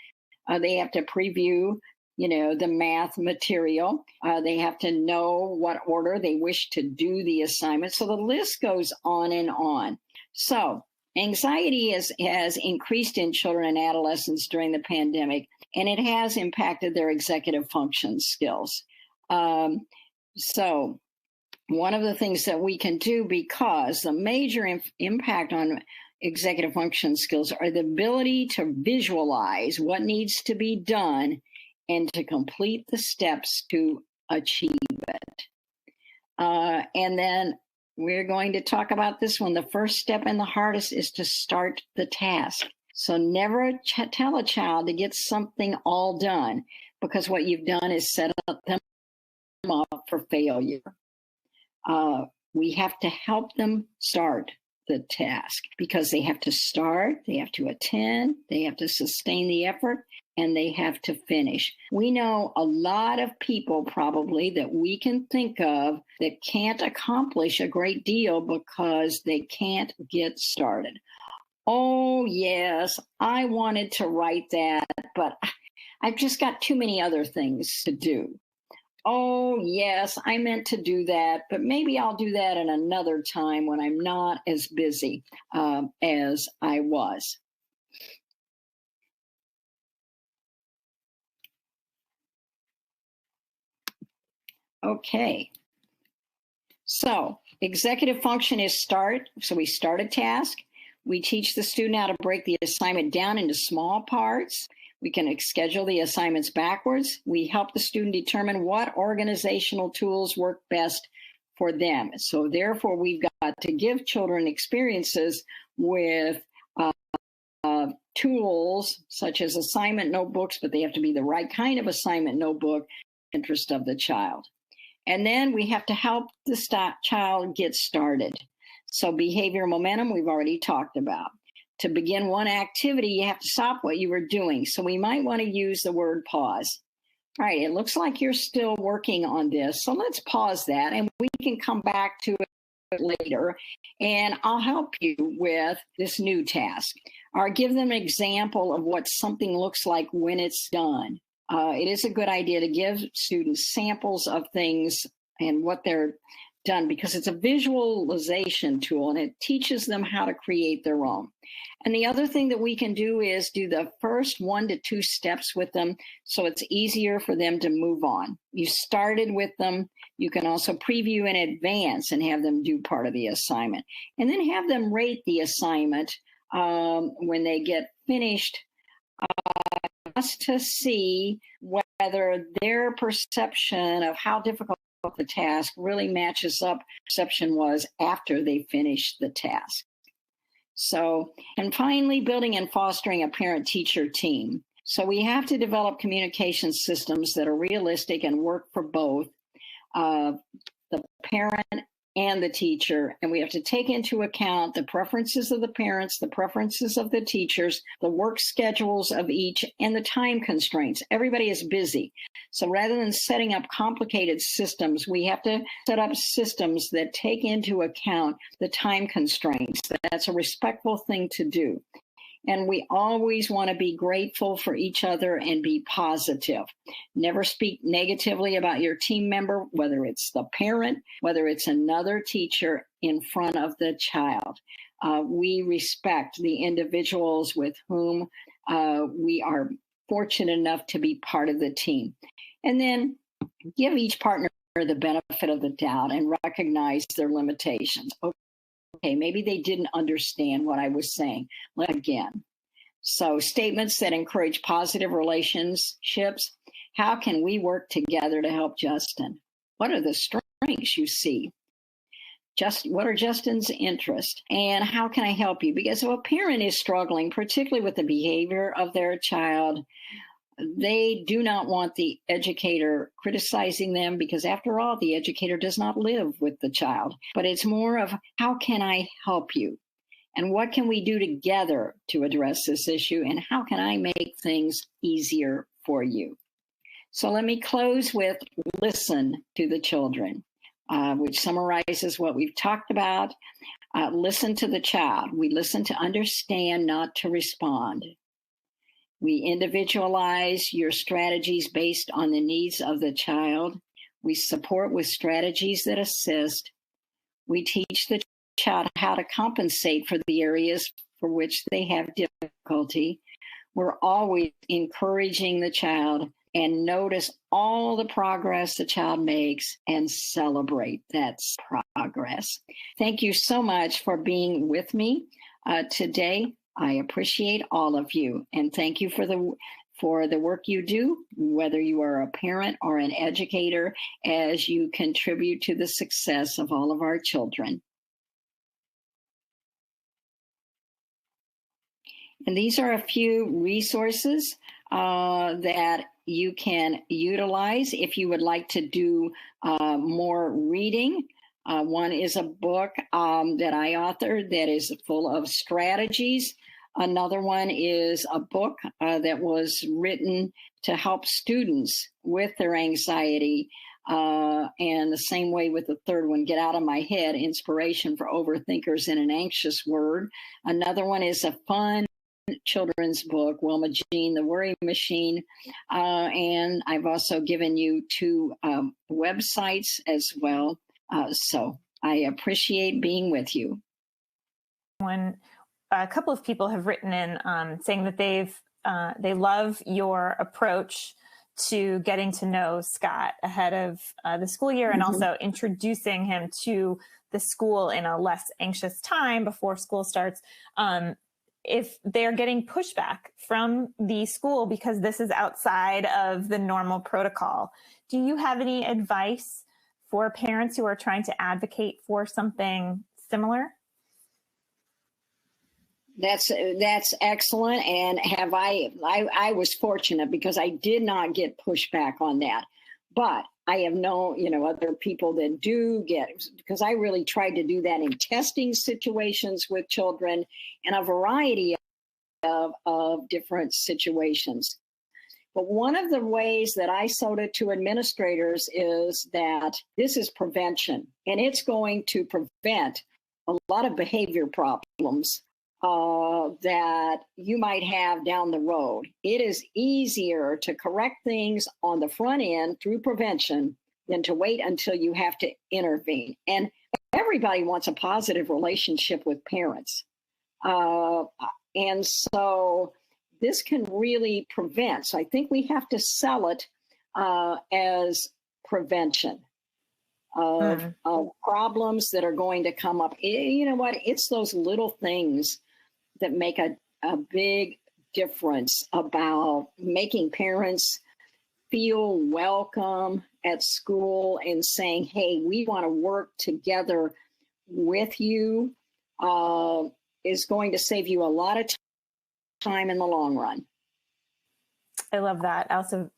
They have to preview, the math material. They have to know what order they wish to do the assignment. So the list goes on and on. So anxiety has increased in children and adolescents during the pandemic, and it has impacted their executive function skills. So one of the things that we can do, because the major impact on executive function skills are the ability to visualize what needs to be done and to complete the steps to achieve it. And then we're going to talk about this one. The first step and the hardest is to start the task. So never tell a child to get something all done, because what you've done is set them up for failure. We have to help them start the task, because they have to start, they have to attend, they have to sustain the effort, and they have to finish. We know a lot of people probably that we can think of that can't accomplish a great deal because they can't get started. Oh, yes, I wanted to write that, but I've just got too many other things to do. Oh, yes, I meant to do that, but maybe I'll do that in another time when I'm not as busy as I was. Okay. So executive function is start. So we start a task. We teach the student how to break the assignment down into small parts. We can schedule the assignments backwards. We help the student determine what organizational tools work best for them. So therefore, we've got to give children experiences with tools such as assignment notebooks, but they have to be the right kind of assignment notebook, interest of the child. And then we have to help the child get started. So behavioral momentum, we've already talked about. To begin one activity, you have to stop what you were doing. So we might want to use the word pause. All right, it looks like you're still working on this. So let's pause that and we can come back to it later. And I'll help you with this new task. Or give them an example of what something looks like when it's done. It is a good idea to give students samples of things and what they're done, because it's a visualization tool and it teaches them how to create their own. And the other thing that we can do is do the first 1 to 2 steps with them, so it's easier for them to move on. You started with them. You can also preview in advance and have them do part of the assignment, and then have them rate the assignment when they get finished, just to see whether their perception of how difficult the task really matches up perception was after they finished the task. So, and finally, building and fostering a parent-teacher team. So we have to develop communication systems that are realistic and work for both the parent and the teacher. And we have to take into account the preferences of the parents, the preferences of the teachers, the work schedules of each, and the time constraints. Everybody is busy. So rather than setting up complicated systems, we have to set up systems that take into account the time constraints. That's a respectful thing to do. And we always want to be grateful for each other and be positive. Never speak negatively about your team member, whether it's the parent, whether it's another teacher, in front of the child. We respect the individuals with whom we are fortunate enough to be part of the team. And then give each partner the benefit of the doubt and recognize their limitations. Okay, maybe they didn't understand what I was saying. Again, so statements that encourage positive relationships. How can we work together to help Justin? What are the strengths you see? what are Justin's interests, and how can I help you? Because if a parent is struggling, particularly with the behavior of their child, they do not want the educator criticizing them, because after all, the educator does not live with the child. But it's more of, how can I help you? And what can we do together to address this issue? And how can I make things easier for you? So let me close with listen to the children, which summarizes what we've talked about. Listen to the child. We listen to understand, not to respond. We individualize your strategies based on the needs of the child. We support with strategies that assist. We teach the child how to compensate for the areas for which they have difficulty. We're always encouraging the child, and notice all the progress the child makes and celebrate that progress. Thank you so much for being with me today. I appreciate all of you, and thank you for the work you do, whether you are a parent or an educator, as you contribute to the success of all of our children. And these are a few resources that you can utilize if you would like to do more reading. One is a book that I authored that is full of strategies. Another one is a book that was written to help students with their anxiety. And the same way with the third one, Get Out of My Head, Inspiration for Overthinkers in an Anxious World. Another one is a fun children's book, Wilma Jean, The Worry Machine. And I've also given you 2 websites as well. So I appreciate being with you. When a couple of people have written in saying that they love your approach to getting to know Scott ahead of the school year, and also introducing him to the school in a less anxious time before school starts. If they're getting pushback from the school because this is outside of the normal protocol, do you have any advice for parents who are trying to advocate for something similar? That's excellent. And I was fortunate because I did not get pushback on that. But I have known, other people that do get, because I really tried to do that in testing situations with children in a variety of different situations. But one of the ways that I sold it to administrators is that this is prevention, and it's going to prevent a lot of behavior problems that you might have down the road. It is easier to correct things on the front end through prevention than to wait until you have to intervene. And everybody wants a positive relationship with parents. And so this can really prevent. So I think we have to sell it as prevention of problems that are going to come up. You know what? It's those little things that make a big difference about making parents feel welcome at school and saying, hey, we want to work together with you, is going to save you a lot of time in the long run. I love that.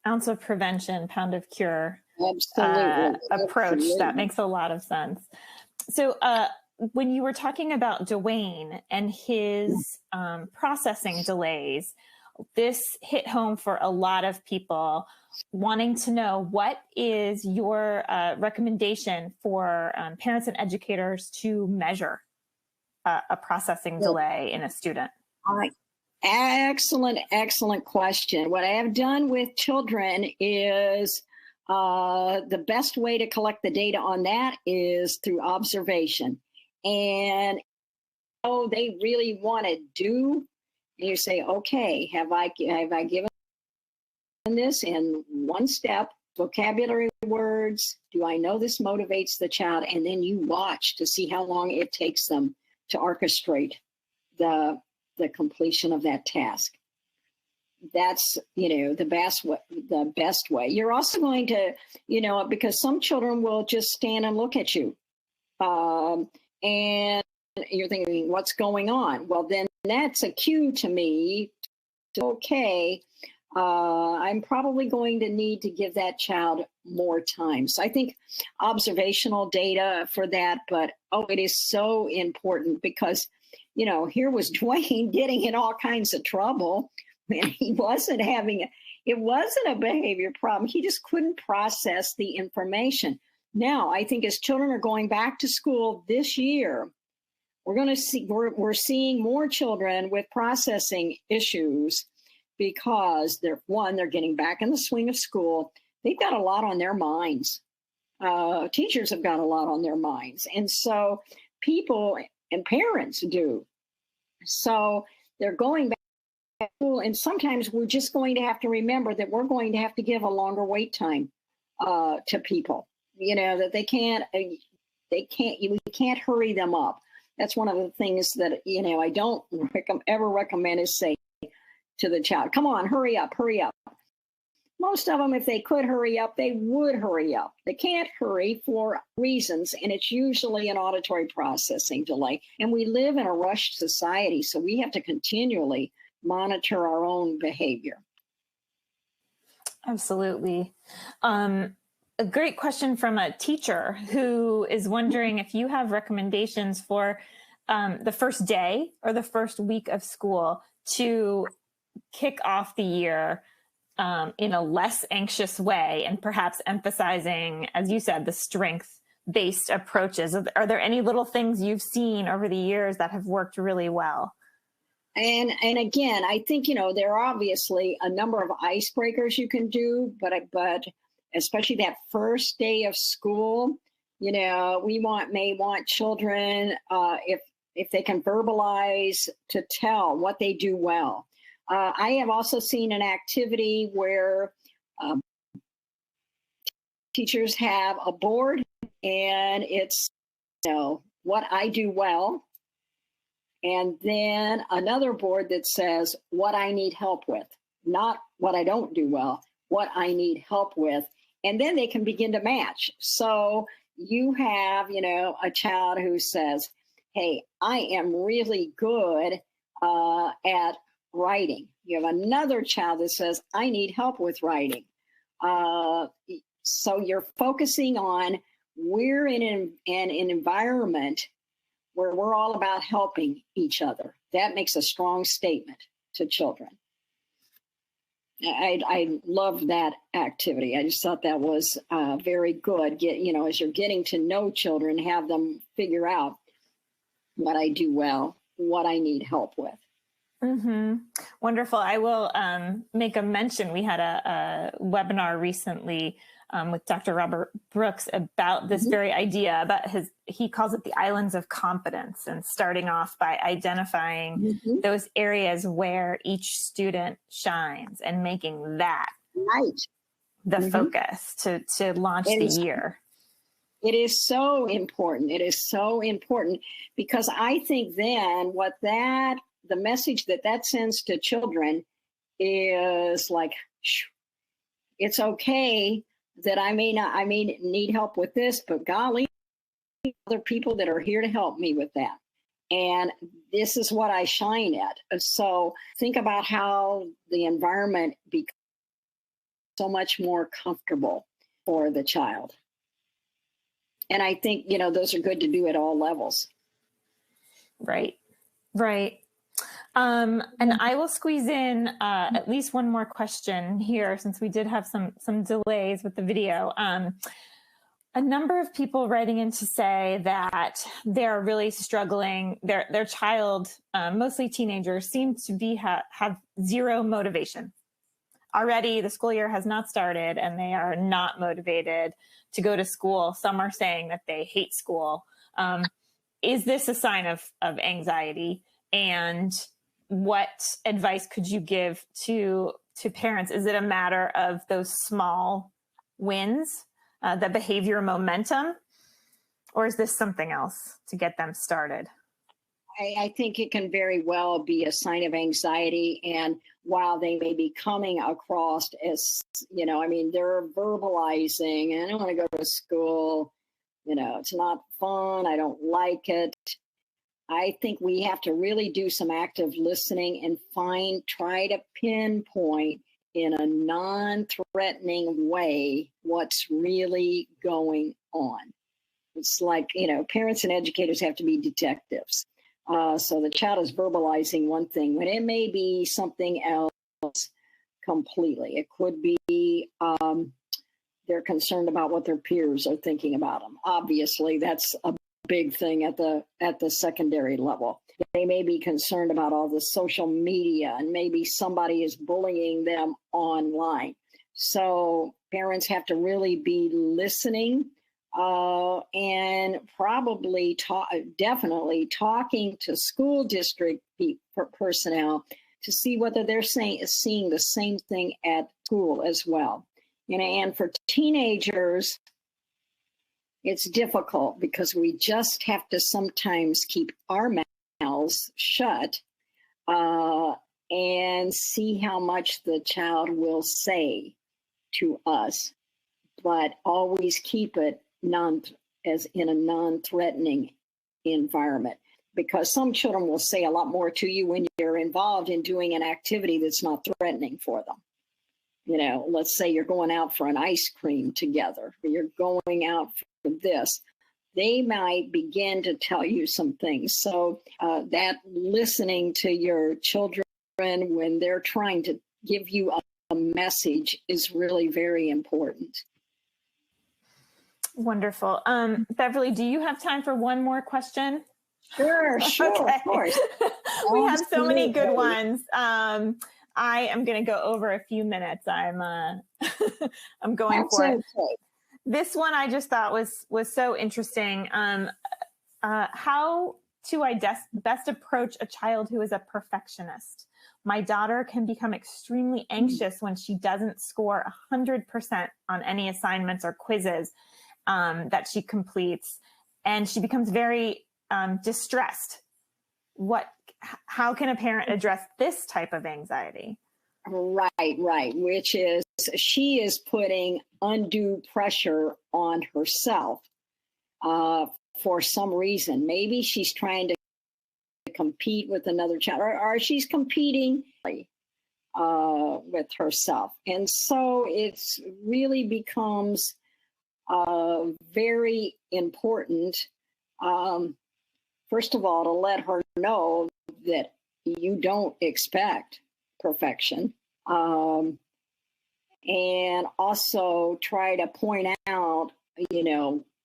Ounce of prevention, pound of cure. Absolutely. Approach. Absolutely. That makes a lot of sense. So when you were talking about Dwayne and his processing delays, this hit home for a lot of people wanting to know, what is your recommendation for parents and educators to measure a processing delay in a student? All right. Excellent question. What I have done with children is the best way to collect the data on that is through observation. And they really want to do, and you say, okay, have I given this in one step, vocabulary words? Do I know this motivates the child? And then you watch to see how long it takes them to orchestrate the completion of that task. That's, the best way. You're also going to, because some children will just stand and look at you And you're thinking, what's going on? Well, then that's a cue to me. Okay, I'm probably going to need to give that child more time. So I think observational data for that, but it is so important because, here was Dwayne getting in all kinds of trouble and he wasn't it wasn't a behavior problem. He just couldn't process the information. Now, I think as children are going back to school this year, we're seeing more children with processing issues because they're getting back in the swing of school. They've got a lot on their minds. Teachers have got a lot on their minds. And so people and parents do. So they're going back to school. And sometimes we're just going to have to remember that we're going to have to give a longer wait time to people, that we can't hurry them up. That's one of the things that, I don't ever recommend is say to the child, come on, hurry up, hurry up. Most of them, if they could hurry up, they would hurry up. They can't hurry for reasons, and it's usually an auditory processing delay. And we live in a rushed society, so we have to continually monitor our own behavior. Absolutely. A great question from a teacher who is wondering if you have recommendations for the first day or the first week of school to kick off the year in a less anxious way and perhaps emphasizing, as you said, the strength-based approaches. Are there any little things you've seen over the years that have worked really well? And again, I think, there are obviously a number of icebreakers you can do, but especially that first day of school, we may want children, if they can verbalize, to tell what they do well. I have also seen an activity where teachers have a board and it's, what I do well. And then another board that says what I need help with, not what I don't do well, what I need help with. And then they can begin to match. So you have, a child who says, hey, I am really good at writing. You have another child that says, I need help with writing. So you're focusing on, we're in an environment where we're all about helping each other. That makes a strong statement to children. I love that activity. I just thought that was very good. As you're getting to know children, have them figure out what I do well, what I need help with. Mm-hmm. Wonderful. I will make a mention. We had a webinar recently with Dr. Robert Brooks about this very idea, about he calls it the islands of competence, and starting off by identifying those areas where each student shines and making that the focus to launch the year. It is so important. It is so important because I think then the message that sends to children is like, it's okay that I may need help with this, but golly, other people that are here to help me with that. And this is what I shine at. So think about how the environment becomes so much more comfortable for the child. And I think, those are good to do at all levels. Right. And I will squeeze in at least one more question here, since we did have some delays with the video. A number of people writing in to say that they're really struggling. Their child, mostly teenagers, seem to have zero motivation. Already the school year has not started and they are not motivated to go to school. Some are saying that they hate school. Is this a sign of anxiety? And what advice could you give to parents? Is it a matter of those small wins, the behavior momentum, or is this something else to get them started? I think it can very well be a sign of anxiety. And while they may be coming across as, they're verbalizing, I don't want to go to school. It's not fun. I don't like it. I think we have to really do some active listening and try to pinpoint in a non-threatening way what's really going on. It's like, parents and educators have to be detectives. So the child is verbalizing one thing when it may be something else completely. It could be they're concerned about what their peers are thinking about them. Obviously, that's a big thing at the secondary level. They may be concerned about all the social media, and maybe somebody is bullying them online. So parents have to really be listening and probably definitely talking to school district personnel to see whether they're seeing the same thing at school as well. And for teenagers, it's difficult because we just have to sometimes keep our mouths shut and see how much the child will say to us, but always keep it as in a non-threatening environment, because some children will say a lot more to you when you're involved in doing an activity that's not threatening for them. Let's say you're going out for an ice cream together, or you're going out for this. They might begin to tell you some things. So that listening to your children when they're trying to give you a message is really very important. Wonderful. Beverly, do you have time for one more question? Sure, Okay. Of course. We have so many good ones. I am going to go over a few minutes. I'm going That's for it. Okay. This one I just thought was so interesting. How to best approach a child who is a perfectionist. My daughter can become extremely anxious when she doesn't score 100% on any assignments or quizzes that she completes, and she becomes very distressed. How can a parent address this type of anxiety? Right. Which is, she is putting undue pressure on herself for some reason. Maybe she's trying to compete with another child, or she's competing with herself. And so it's really becomes very important, first of all, to let her know that you don't expect perfection. And also try to point out,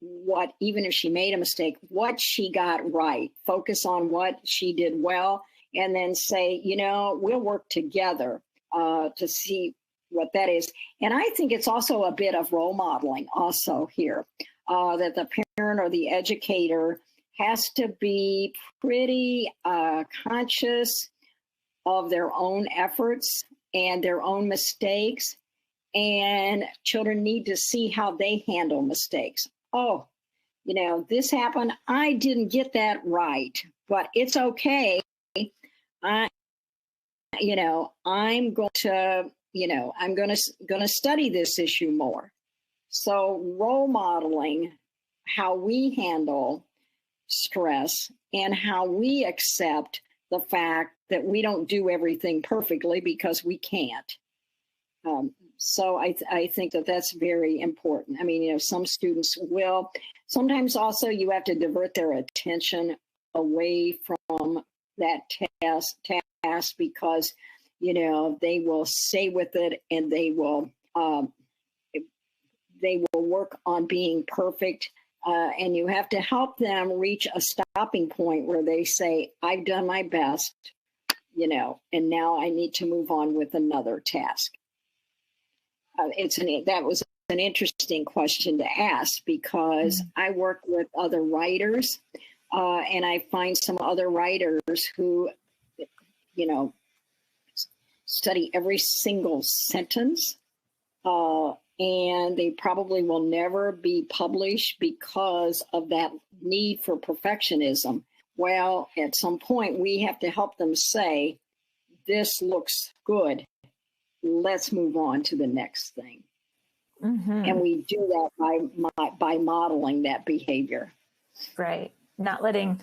what, even if she made a mistake, what she got right. Focus on what she did well, and then say, we'll work together to see what that is. And I think it's also a bit of role modeling also here, that the parent or the educator has to be pretty conscious of their own efforts and their own mistakes. And children need to see how they handle mistakes. Oh, this happened. I didn't get that right, but it's okay. I'm going to study this issue more. So role modeling how we handle stress and how we accept the fact that we don't do everything perfectly because we can't. So I think that that's very important. I mean, some students will. Sometimes also you have to divert their attention away from that task because, they will stay with it and they will work on being perfect. And you have to help them reach a stopping point where they say, I've done my best, and now I need to move on with another task. That was an interesting question to ask because I work with other writers and I find some other writers who, study every single sentence and they probably will never be published because of that need for perfectionism. Well, at some point we have to help them say, this looks good. Let's move on to the next thing. And we do that by modeling that behavior. Right. Not letting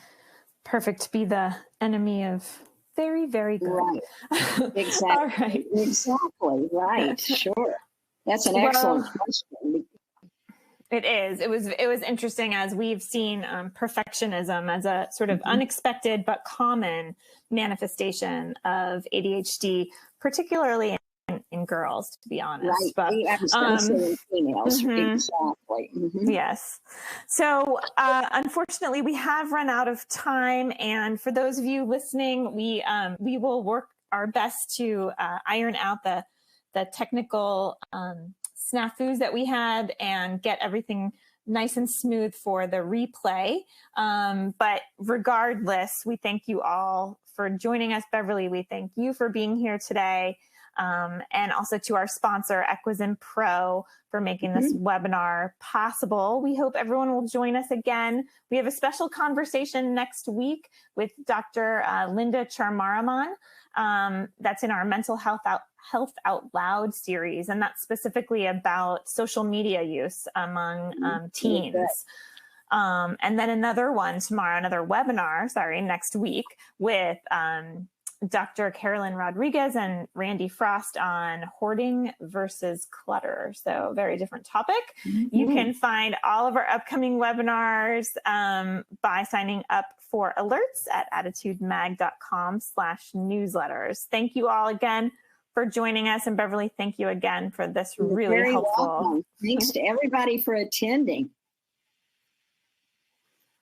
perfect be the enemy of very, very good. Right. Exactly. All right. Exactly. Right. Sure. That's an excellent question. It is. It was interesting, as we've seen perfectionism as a sort of unexpected but common manifestation of ADHD, particularly in girls, to be honest. Right. But I was going to say in females. Exactly. Yes. So unfortunately, we have run out of time. And for those of you listening, we will work our best to iron out the technical snafus that we had and get everything nice and smooth for the replay. But regardless, we thank you all for joining us. Beverly, we thank you for being here today. And also to our sponsor, Equizen Pro, for making this webinar possible. We hope everyone will join us again. We have a special conversation next week with Dr. Linda Charmaraman. That's in our Mental Health Out Loud series, and that's specifically about social media use among teens. And then another webinar next week with Dr. Carolyn Rodriguez and Randy Frost on hoarding versus clutter. So very different topic. You can find all of our upcoming webinars by signing up for alerts at attitudemag.com/newsletters. Thank you all again for joining us. And Beverly, thank you again for this really helpful. Welcome. Thanks to everybody for attending.